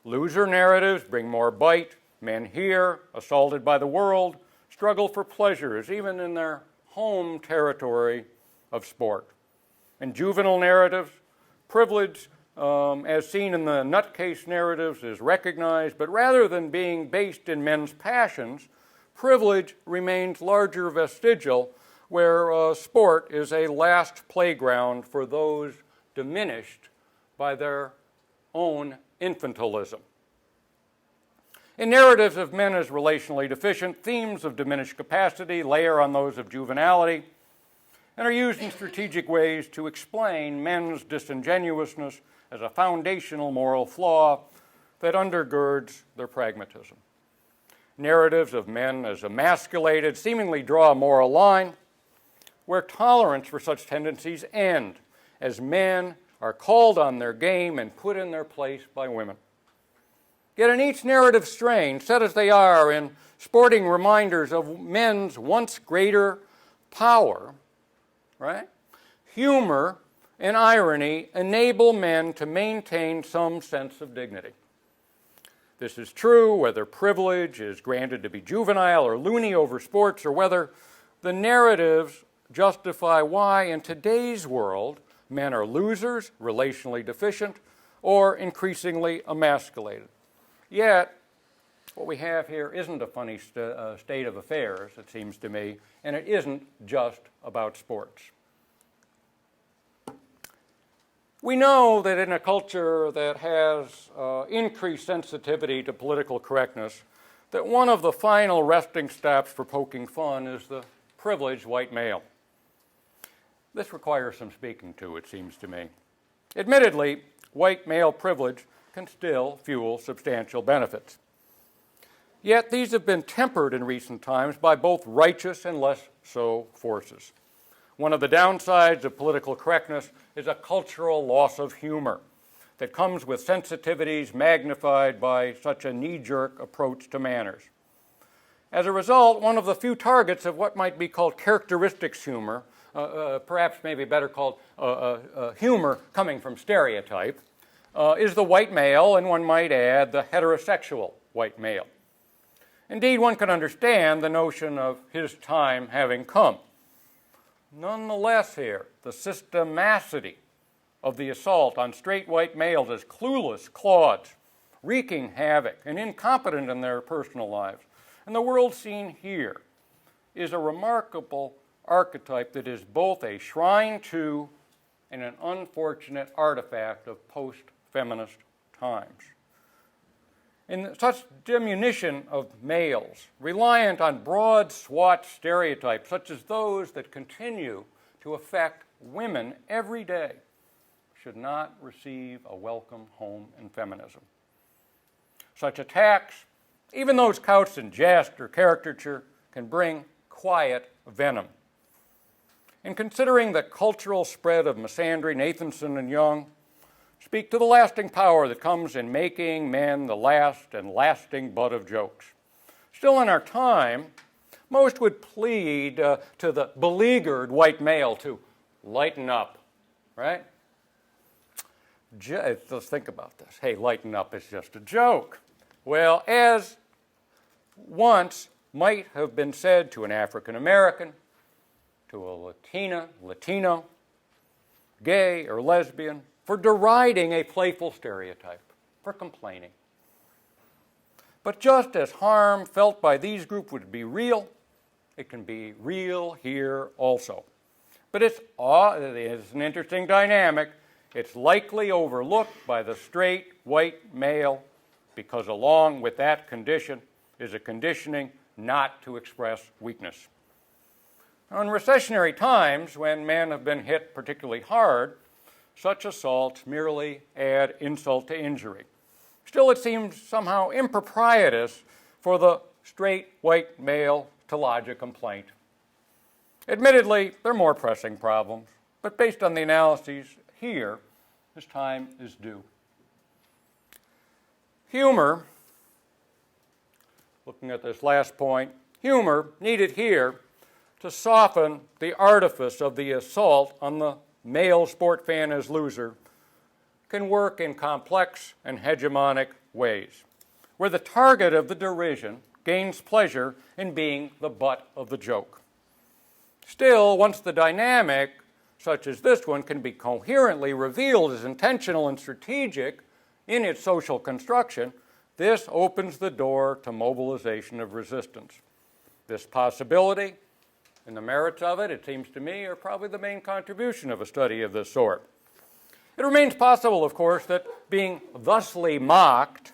Loser narratives bring more bite. Men here, assaulted by the world, struggle for pleasures, even in their home territory of sport. In juvenile narratives, privilege, as seen in the nutcase narratives, is recognized, but rather than being based in men's passions, privilege remains larger vestigial, where sport is a last playground for those diminished by their own infantilism. In narratives of men as relationally deficient, themes of diminished capacity layer on those of juvenility and are used in strategic ways to explain men's disingenuousness as a foundational moral flaw that undergirds their pragmatism. Narratives of men as emasculated seemingly draw a moral line where tolerance for such tendencies end, as men are called on their game and put in their place by women. Yet in each narrative strain, set as they are in sporting reminders of men's once greater power, right? Humor and irony enable men to maintain some sense of dignity. This is true whether privilege is granted to be juvenile or loony over sports, or whether the narratives justify why in today's world men are losers, relationally deficient, or increasingly emasculated. Yet, what we have here isn't a funny state of affairs, it seems to me, and it isn't just about sports. We know that in a culture that has increased sensitivity to political correctness, that one of the final resting stops for poking fun is the privileged white male. This requires some speaking to, it seems to me. Admittedly, white male privilege can still fuel substantial benefits. Yet these have been tempered in recent times by both righteous and less so forces. One of the downsides of political correctness is a cultural loss of humor that comes with sensitivities magnified by such a knee-jerk approach to manners. As a result, one of the few targets of what might be called characteristics humor, perhaps maybe better called humor coming from stereotype, is the white male, and one might add the heterosexual white male. Indeed, one can understand the notion of his time having come. Nonetheless here, the systemacity of the assault on straight white males as clueless clods, wreaking havoc and incompetent in their personal lives, and the world scene here is a remarkable archetype that is both a shrine to and an unfortunate artifact of post-feminist times. In such diminution of males, reliant on broad swatch stereotypes such as those that continue to affect women every day, should not receive a welcome home in feminism. Such attacks, even those couched in jest or caricature, can bring quiet venom. In considering the cultural spread of misandry, Nathanson and Young speak to the lasting power that comes in making men the last and lasting butt of jokes. Still in our time, most would plead to the beleaguered white male to lighten up, right? Let's think about this. Hey, lighten up, it's just a joke. Well, as once might have been said to an African American, to a Latino, gay or lesbian, for deriding a playful stereotype, for complaining. But just as harm felt by these groups would be real, it can be real here also. But it's an interesting dynamic. It's likely overlooked by the straight white male because along with that condition is a conditioning not to express weakness. Now, in recessionary times, when men have been hit particularly hard, such assaults merely add insult to injury. Still, it seems somehow improprietous for the straight white male to lodge a complaint. Admittedly, there are more pressing problems, but based on the analyses here, this time is due. Humor, looking at this last point, humor needed here to soften the artifice of the assault on the male sport fan as loser, can work in complex and hegemonic ways, where the target of the derision gains pleasure in being the butt of the joke. Still, once the dynamic, such as this one, can be coherently revealed as intentional and strategic in its social construction, this opens the door to mobilization of resistance. This possibility and the merits of it, it seems to me, are probably the main contribution of a study of this sort. It remains possible, of course, that being thusly mocked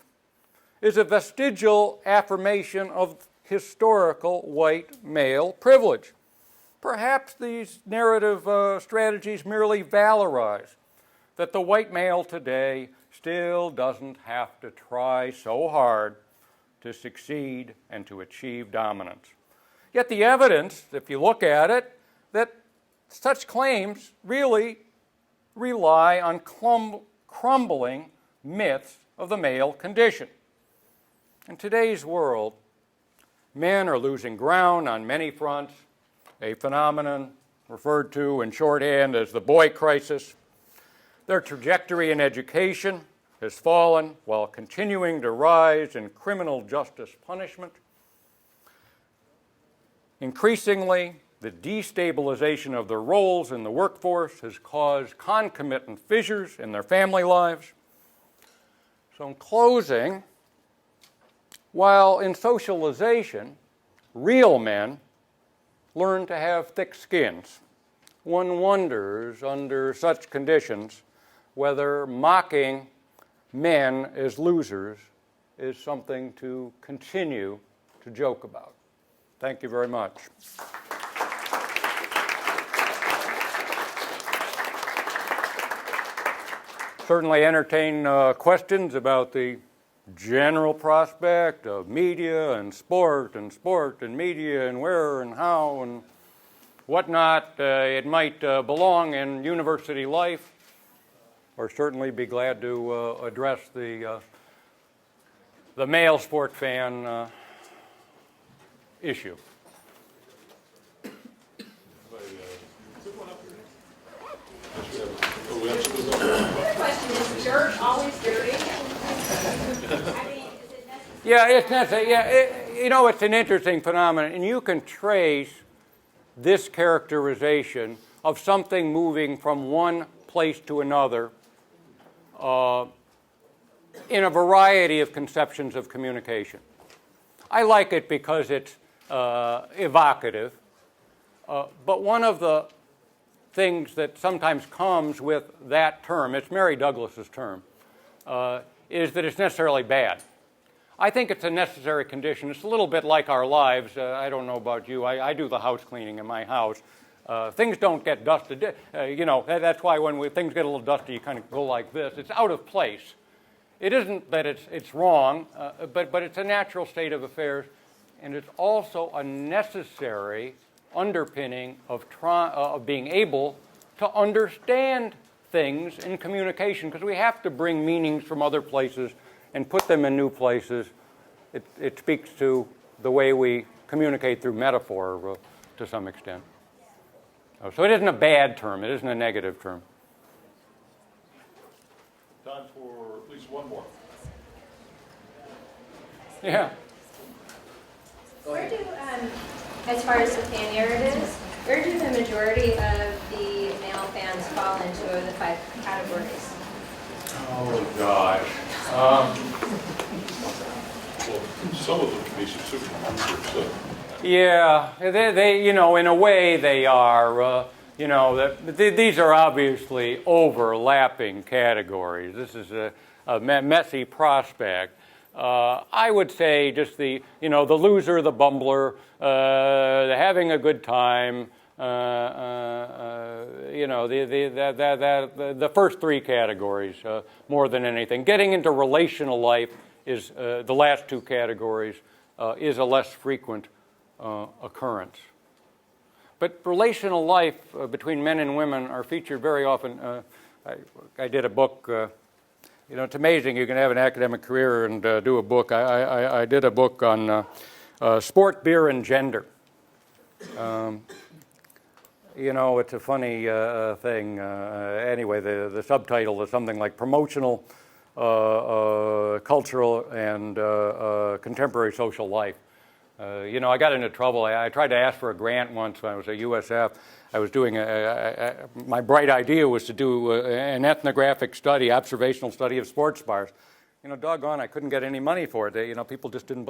is a vestigial affirmation of historical white male privilege. Perhaps these narrative strategies merely valorize that the white male today still doesn't have to try so hard to succeed and to achieve dominance. Yet the evidence, if you look at it, that such claims really rely on crumbling myths of the male condition. In today's world, men are losing ground on many fronts, a phenomenon referred to in shorthand as the boy crisis. Their trajectory in education has fallen while continuing to rise in criminal justice punishment. Increasingly, the destabilization of their roles in the workforce has caused concomitant fissures in their family lives. So in closing, while in socialization, real men learn to have thick skins, one wonders under such conditions whether mocking men as losers is something to continue to joke about. Thank you very much. Certainly entertain questions about the general prospect of media and sport and media and where and how and whatnot it might belong in university life, or certainly be glad to address the male sport fan issue. Question, is dirt always dirty? Yeah, it's necessary. Yeah, it's an interesting phenomenon, and you can trace this characterization of something moving from one place to another in a variety of conceptions of communication. I like it because it's evocative, but one of the things that sometimes comes with that term, it's Mary Douglas's term, is that it's necessarily bad. I think it's a necessary condition. It's a little bit like our lives. I don't know about you. I do the house cleaning in my house. Things don't get dusted. That's why when things get a little dusty, you kind of go like this. It's out of place. It isn't that it's wrong, but it's a natural state of affairs, and it's also a necessary underpinning of being able to understand things in communication, because we have to bring meanings from other places and put them in new places. It speaks to the way we communicate through metaphor to some extent. So it isn't a bad term. It isn't a negative term. Time for at least one more. Yeah. Where do, as far as the fan narratives, where do the majority of the male fans fall into the 5 categories? Oh, gosh. Well, some of them can be super so. Yeah, they in a way they are, these are obviously overlapping categories. This is a messy prospect. I would say just the loser, the bumbler, the having a good time, the first 3 categories more than anything. Getting into relational life is the last 2 categories is a less frequent occurrence. But relational life between men and women are featured very often. I did a book. It's amazing you can have an academic career and do a book. I did a book on sport, beer, and gender. It's a funny thing. Anyway, the subtitle is something like Promotional, Cultural, and Contemporary Social Life. I got into trouble. I tried to ask for a grant once when I was at USF. I was doing my bright idea was to do an ethnographic study, observational study of sports bars. Doggone, I couldn't get any money for it. People just didn't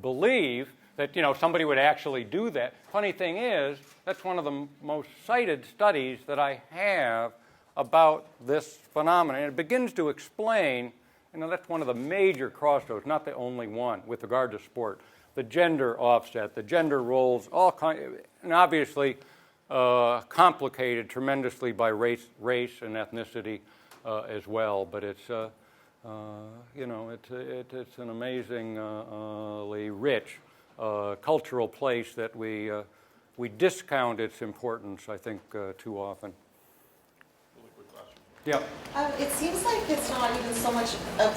believe that, somebody would actually do that. Funny thing is, that's one of the most cited studies that I have about this phenomenon. And it begins to explain, that's one of the major crossroads, not the only one, with regard to sport. The gender offset, the gender roles, and obviously complicated tremendously by race and ethnicity as well. But it's You know, it's an amazingly rich cultural place that we discount its importance, I think, too often. Really quick question. Yeah. It seems like it's not even so much of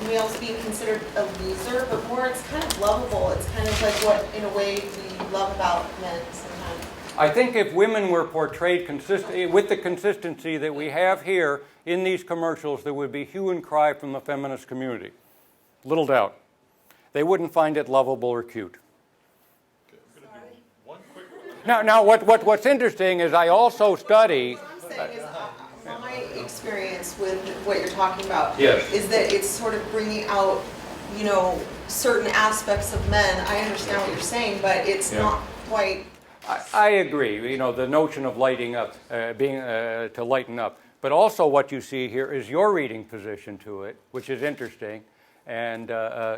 males being considered a loser, but more it's kind of lovable. It's kind of like what, in a way, we love about men sometimes. I think if women were portrayed with the consistency that we have here in these commercials, there would be hue and cry from the feminist community. Little doubt. They wouldn't find it lovable or cute. Okay, I'm going to do one quick. Now, what's interesting is I also study. What I'm saying is, my experience with what you're talking about is that it's sort of bringing out, you know, certain aspects of men. I understand what you're saying, but it's not quite. I agree. You know, the notion of lighting up, to lighten up. But also what you see here is your reading position to it, which is interesting, and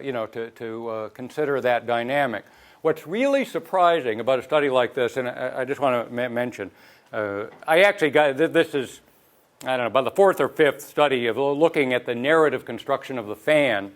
you know, to consider that dynamic. What's really surprising about a study like this, and I just want to mention, I actually got this is, I don't know, about the fourth or fifth study of looking at the narrative construction of the fan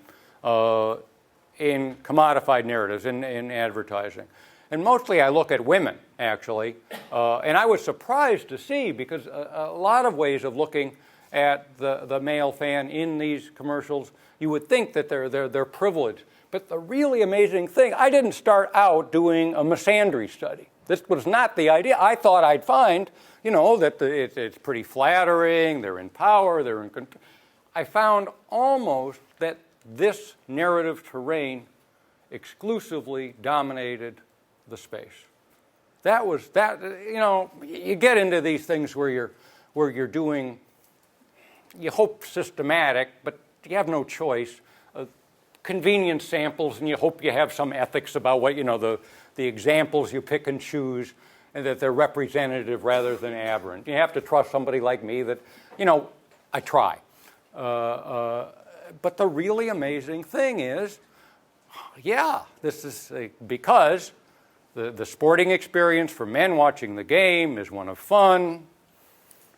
in commodified narratives in advertising. And mostly I look at women, actually, and I was surprised to see, because a lot of ways of looking at the male fan in these commercials, you would think that they're privileged. But the really amazing thing, I didn't start out doing a misandry study. This was not the idea. I thought I'd find, you know, that it's pretty flattering, they're in power, they're in control. I found almost that this narrative terrain exclusively dominated the space. That, you know, you get into these things where you're doing, you hope systematic, but you have no choice. Convenient samples, and you hope you have some ethics about what, you know, the examples you pick and choose, and that they're representative rather than aberrant. You have to trust somebody like me that, you know, I try. But the really amazing thing is, yeah, this is because the sporting experience for men watching the game is one of fun.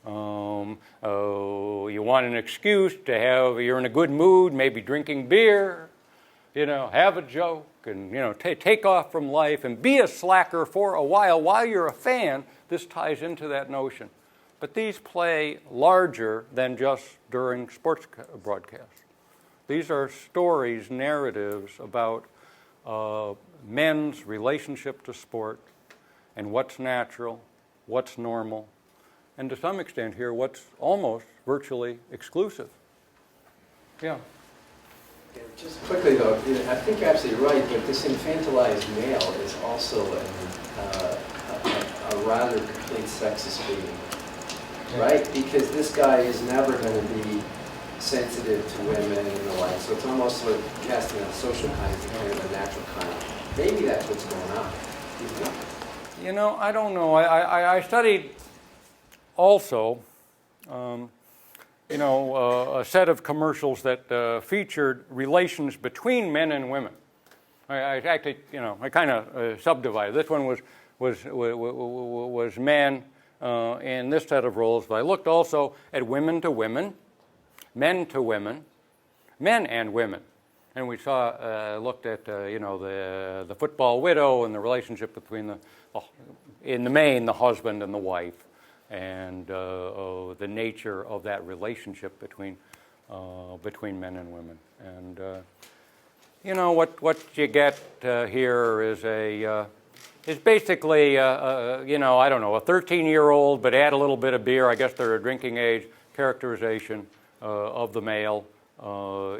You want an excuse to you're in a good mood, maybe drinking beer, you know, have a joke, and, you know, take off from life and be a slacker for a while you're a fan. This ties into that notion. But these play larger than just during sports broadcasts. These are stories, narratives about men's relationship to sport and what's natural, what's normal, and to some extent here, what's almost virtually exclusive. Yeah. Yeah, just quickly though, I think you're absolutely right, but this infantilized male is also a rather complete sexist feeling, right? Because this guy is never going to be sensitive to women and the like, so it's almost sort of casting out social kinds and kind of a natural kind. Maybe that's what's going on. You know, I don't know. I studied also, you know, a set of commercials that featured relations between men and women. I actually, you know, I kind of subdivided. This one was men in this set of roles, but I looked also at women to women, men to women, men and women. And we looked at, you know, the football widow and the relationship between in the main, the husband and the wife, and the nature of that relationship between men and women. And you know, what you get here is basically, you know, I don't know, a 13-year-old, but add a little bit of beer. I guess they're a drinking age characterization of the male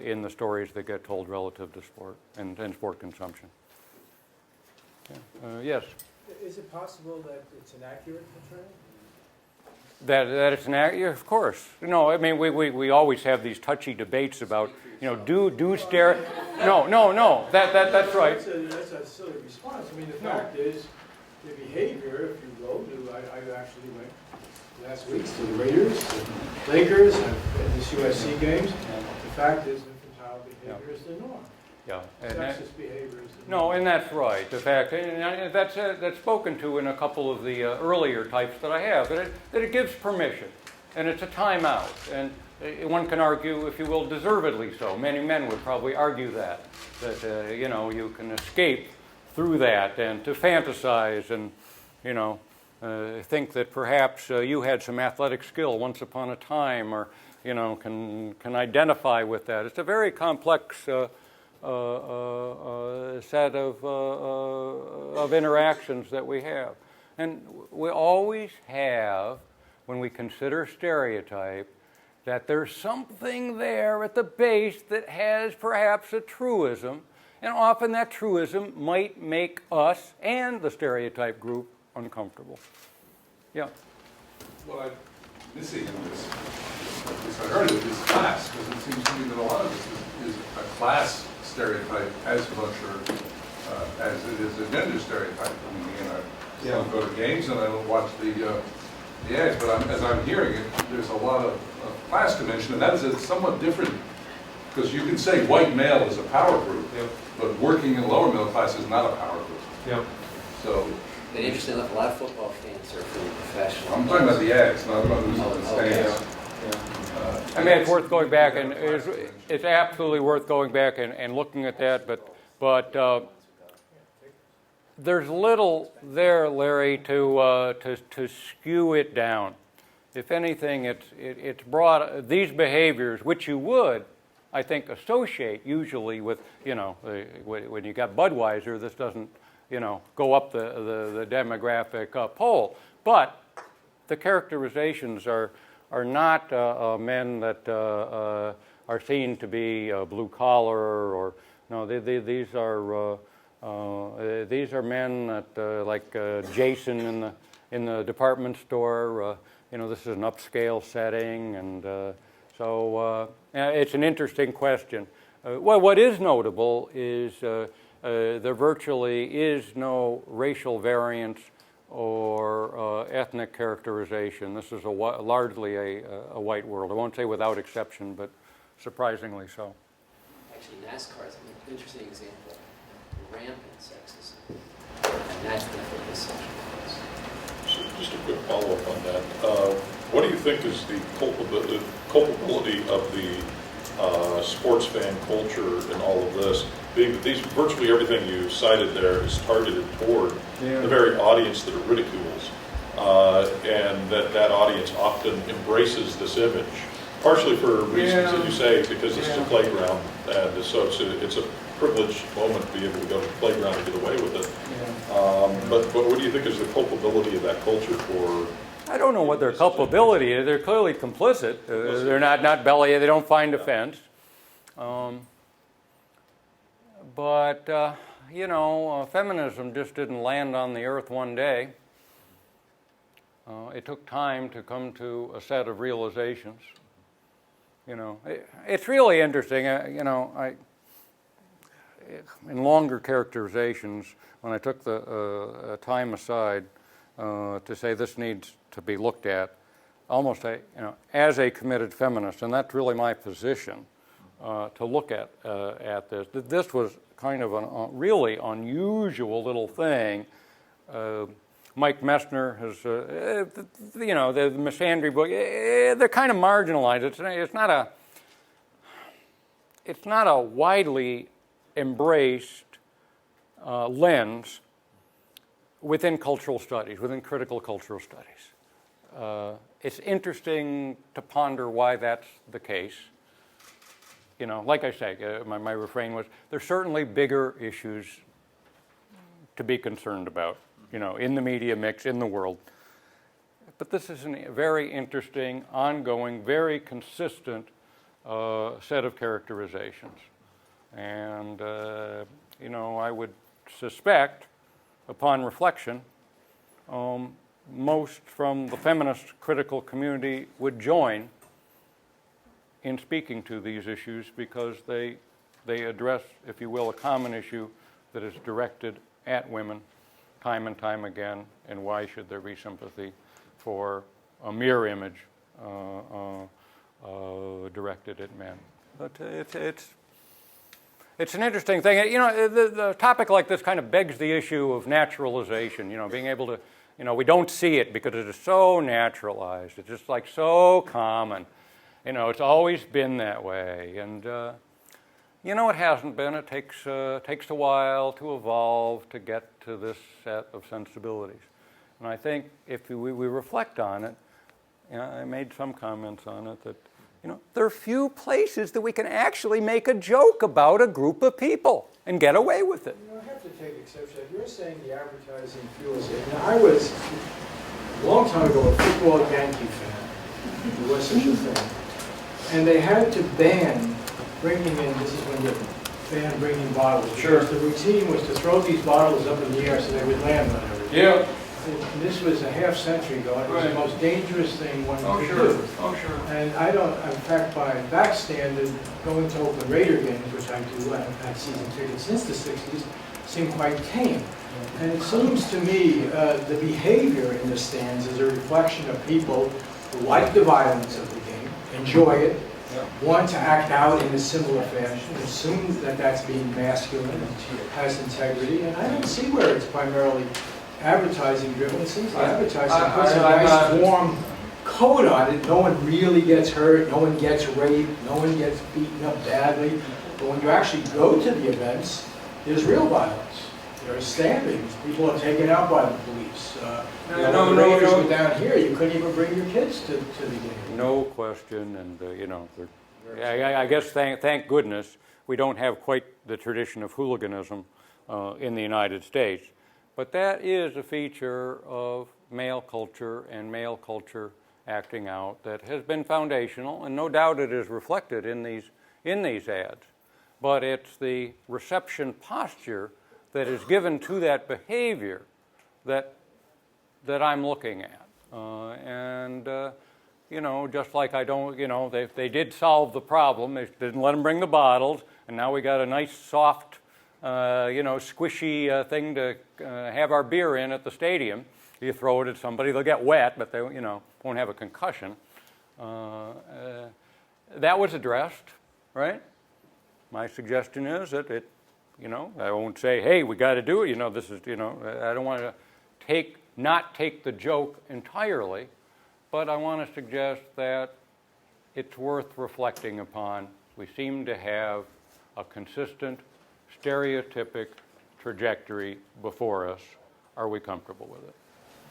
in the stories that get told relative to sport and sport consumption. Yeah. Yes? Is it possible that it's an accurate portrayal? That it's an accurate, of course. You know, I mean, we always have these touchy debates about, you know, do stare. No. That's right. That's a silly response. I mean, the fact is, the behavior, if you go to, I actually went last week to the Raiders, the Lakers, and this USC games. The fact is, infantile behavior is the norm. Yeah. Sexist behavior is the norm. No, and that's right. The fact, and that's spoken to in a couple of the earlier types that I have, that it gives permission. and it's a timeout. And one can argue, if you will, deservedly so. Many men would probably argue that you can escape through that and to fantasize and, think that perhaps you had some athletic skill once upon a time, or, can identify with that. It's a very complex set of interactions that we have. And we always have, when we consider stereotype, that there's something there at the base that has perhaps a truism, and often that truism might make us and the stereotype group uncomfortable. Yeah. What I'm missing in this, at least I heard it, is class, because it seems to me that a lot of this is a class stereotype as much as it is a gender stereotype. I mean, again, I don't go to games and I don't watch the ads, but as I'm hearing it, there's a lot of class dimension, and that is somewhat different, because you can say white male is a power group, but working in lower middle class is not a power group. So, But interesting enough, a lot of football fans are pretty professional. I'm talking about the ads, not about who's in the stands. I mean, it's worth going back, and it's absolutely worth going back and looking at that, but there's little there, Larry, to skew it down. If anything, it's brought these behaviors, which you would, I think, associate usually with, when you got Budweiser, this doesn't, go up the demographic pole. But the characterizations are not men that are seen to be blue collar, or no, these are men that like Jason in the department store. This is an upscale setting, and so it's an interesting question. Well, what is notable is there virtually is no racial variance or ethnic characterization. This is largely a white world. I won't say without exception, but surprisingly so. Actually, NASCAR is an interesting example. Rampant sexism. And that's definitely sexualized. So just a quick follow-up on that. What do you think is the culpability of the sports fan culture in all of this? Being that virtually everything you cited there is targeted toward the very audience that it ridicules, and that audience often embraces this image, partially for reasons that you say, because this is a playground, and so it's a privileged moment to be able to go to the playground and get away with it. But what do you think is the culpability of that culture for? I don't know what their culpability is. They're clearly complicit. They're not belly. They don't find offense. But feminism just didn't land on the earth one day. It took time to come to a set of realizations. It's really interesting. In longer characterizations, when I took the time aside to say this needs to be looked at, almost as a committed feminist, and that's really my position, to look at this. This was kind of a really unusual little thing. Mike Messner has, the misandry book. They're kind of marginalized. It's not a widely embraced lens within cultural studies, within critical cultural studies. It's interesting to ponder why that's the case. Like I say, my refrain was, there's certainly bigger issues to be concerned about, in the media mix, in the world. But this is a very interesting, ongoing, very consistent set of characterizations. And, I would suspect, upon reflection, most from the feminist critical community would join in speaking to these issues, because they address, if you will, a common issue that is directed at women time and time again, and why should there be sympathy for a mirror image directed at men. But it's an interesting thing. The topic like this kind of begs the issue of naturalization, being able to You know, we don't see it because it is so naturalized. It's just like so common. You know, it's always been that way. And, you know, it hasn't been. It takes a while to evolve to get to this set of sensibilities. And I think if we reflect on it, you know, I made some comments on it that, you know, there are few places that we can actually make a joke about a group of people and get away with it. You know, I have to take exception. You're saying the advertising fuels it. Now, I was, a long time ago, a football Yankee fan. There was such a thing. And they had to ban bringing in, this is when you ban bringing bottles. Sure. Because the routine was to throw these bottles up in the air so they would land on everything. Yeah. And this was a half century ago. It was the most dangerous thing one could sure. do. Oh, sure. And I don't, in fact, by that standard, going to Oakland Raider games, which I do, I have had season tickets since the 60s, seem quite tame. And it seems to me the behavior in the stands is a reflection of people who like the violence of the game, enjoy it, want to act out in a similar fashion, assume that that's being masculine and has integrity, and I don't see where it's primarily advertising driven. It seems the advertising puts a nice warm coat on it. No one really gets hurt, no one gets raped, no one gets beaten up badly. But when you actually go to the events, there's real violence. There's stabbings. People are taken out by the police. The Raiders were down here. You couldn't even bring your kids to the game. No question, and you know, I guess thank goodness we don't have quite the tradition of hooliganism in the United States. But that is a feature of male culture and male culture acting out that has been foundational, and no doubt it is reflected in these ads. But it's the reception posture that is given to that behavior that I'm looking at. You know, just like I don't, you know, they did solve the problem. They didn't let them bring the bottles, and now we got a nice soft, you know, squishy thing to have our beer in at the stadium. You throw it at somebody, they'll get wet, but they, you know, won't have a concussion. That was addressed, right? My suggestion is that it, you know, I won't say, hey, we got to do it. You know, this is, you know, I don't want to not take the joke entirely, but I want to suggest that it's worth reflecting upon. We seem to have a consistent, stereotypic trajectory before us. Are we comfortable with it?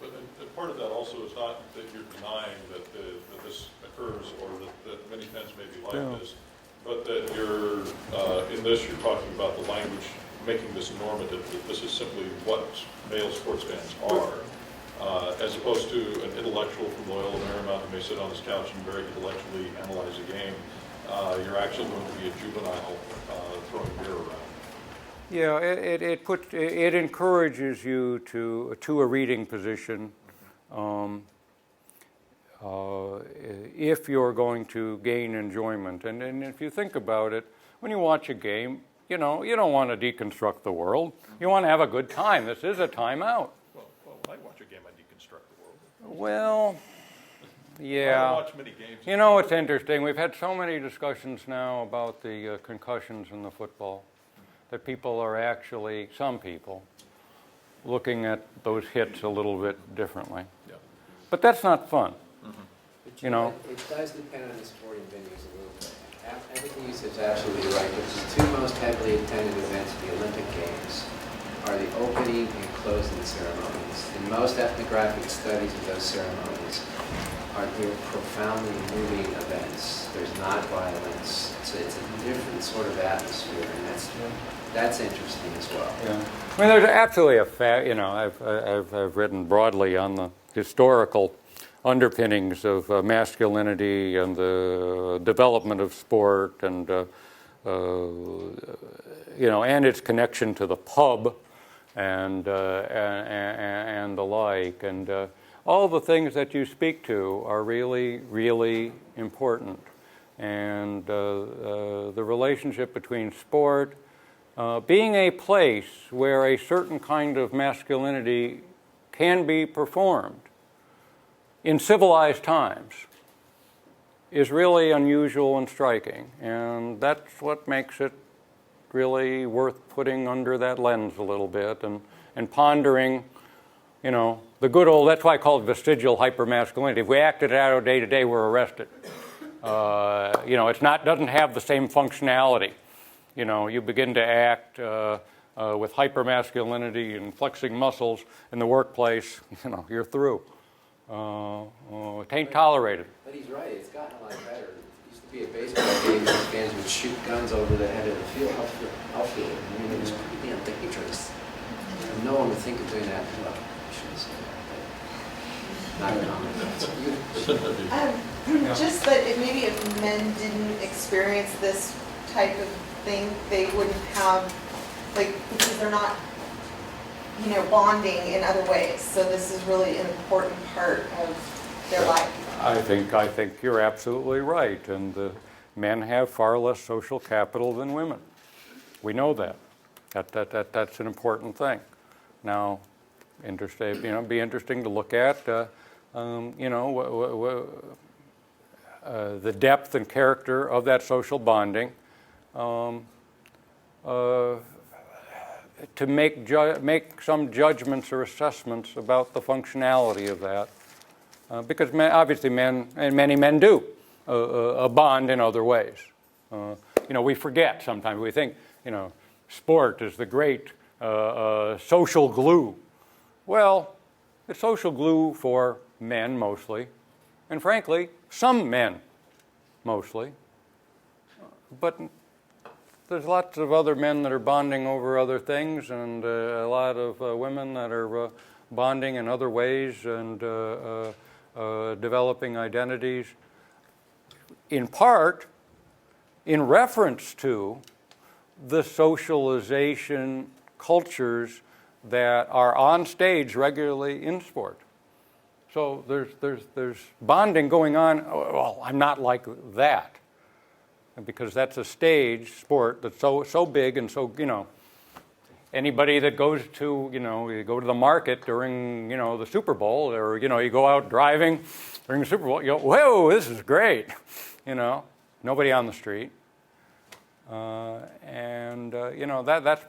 But and part of that also is not that you're denying that this occurs or that many fans may be like this, but that you're, in this, you're talking about the language making this normative, that this is simply what male sports fans are, as opposed to an intellectual from Loyola Marymount who may sit on his couch and very intellectually analyze a game. You're actually going to be a juvenile throwing beer around. Yeah, it encourages you to a reading position if you're going to gain enjoyment. And if you think about it, when you watch a game, you know, you don't want to deconstruct the world. You want to have a good time. This is a timeout. Well, when I watch a game, I deconstruct the world. Well, yeah. I don't watch many games. You know, it's interesting. We've had so many discussions now about the concussions in the football that people are actually, some people, looking at those hits a little bit differently. Yeah. But that's not fun. But you know. It does depend on the sporting venues a little bit. Everything you said is absolutely right. The two most heavily attended events of the Olympic Games are the opening and closing ceremonies. And most ethnographic studies of those ceremonies they're profoundly moving events. There's not violence. It's a different sort of atmosphere, and that's interesting as well. Yeah. I mean, there's absolutely a fact. You know, I've written broadly on the historical underpinnings of masculinity and the development of sport, and you know, and its connection to the pub, and the like, and all the things that you speak to are really, really important, and the relationship between sport being a place where a certain kind of masculinity can be performed in civilized times is really unusual and striking, and that's what makes it really worth putting under that lens a little bit and pondering, you know, the good old, that's why I call it vestigial hypermasculinity. If we acted it out day to day, we're arrested. It's doesn't have the same functionality. You begin to act with hypermasculinity and flexing muscles in the workplace, you're through. It ain't tolerated. But he's right, it's gotten a lot better. It used to be a baseball game where fans would shoot guns over the head of the field, outfield. I mean, it was pretty damn dangerous. And no one would think of doing that. Well, I shouldn't say that, but not common. Just that maybe if men didn't experience this type of thing, they wouldn't have, because they're not, bonding in other ways. So this is really an important part of their life. I think you're absolutely right, and men have far less social capital than women. We know that. That's an important thing. Now, be interesting to look at. The depth and character of that social bonding, to make some judgments or assessments about the functionality of that, because obviously many men do bond in other ways. We forget sometimes. We think sport is the great social glue. Well, it's social glue for men mostly, and frankly, some men mostly. But there's lots of other men that are bonding over other things, and a lot of women that are bonding in other ways and developing identities, in part in reference to the socialization cultures that are on stage regularly in sport. So there's bonding going on. Well, I'm not like that, because that's a stage sport that's so big and so anybody that goes to you go to the market during the Super Bowl, or you go out driving during the Super Bowl, you go, whoa, this is great, nobody on the street, that's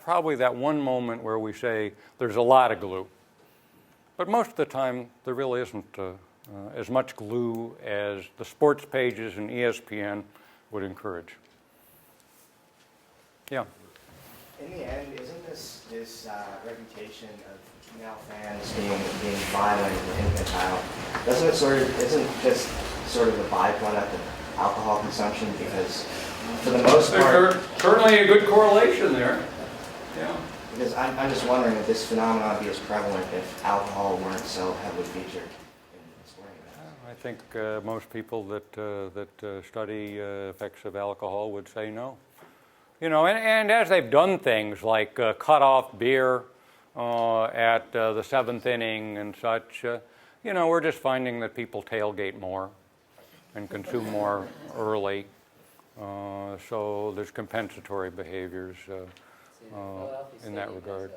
probably that one moment where we say there's a lot of glue. But most of the time, there really isn't as much glue as the sports pages and ESPN would encourage. Yeah. In the end, isn't this reputation of male fans being violent and infantile, isn't just sort of a byproduct of alcohol consumption? Because for the most part, there's certainly a good correlation there. Yeah. Because I'm just wondering if this phenomenon would be as prevalent if alcohol weren't so heavily featured in sporting events. I think most people that study effects of alcohol would say no. And as they've done things like cut off beer at the seventh inning and such, we're just finding that people tailgate more and consume more early. So there's compensatory behaviors in that regard. A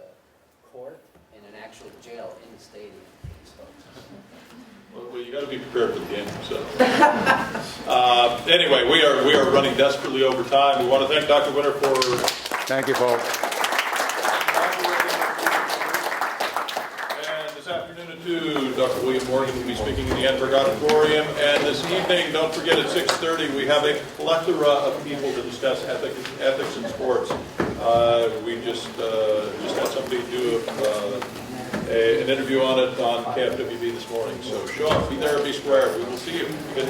court and an actual jail in the stadium for these folks. Well, you got to be prepared for the game. So, anyway, we are running desperately over time. We want to thank Dr. Winter for. Thank you, folks. And this afternoon at 2, Dr. William Morgan will be speaking in the Annenberg Auditorium. And this evening, don't forget at 6:30, we have a plethora of people to discuss ethics in sports. We just had somebody do an interview on it on KFWB this morning. So show up, be there, be square. We will see you. Good.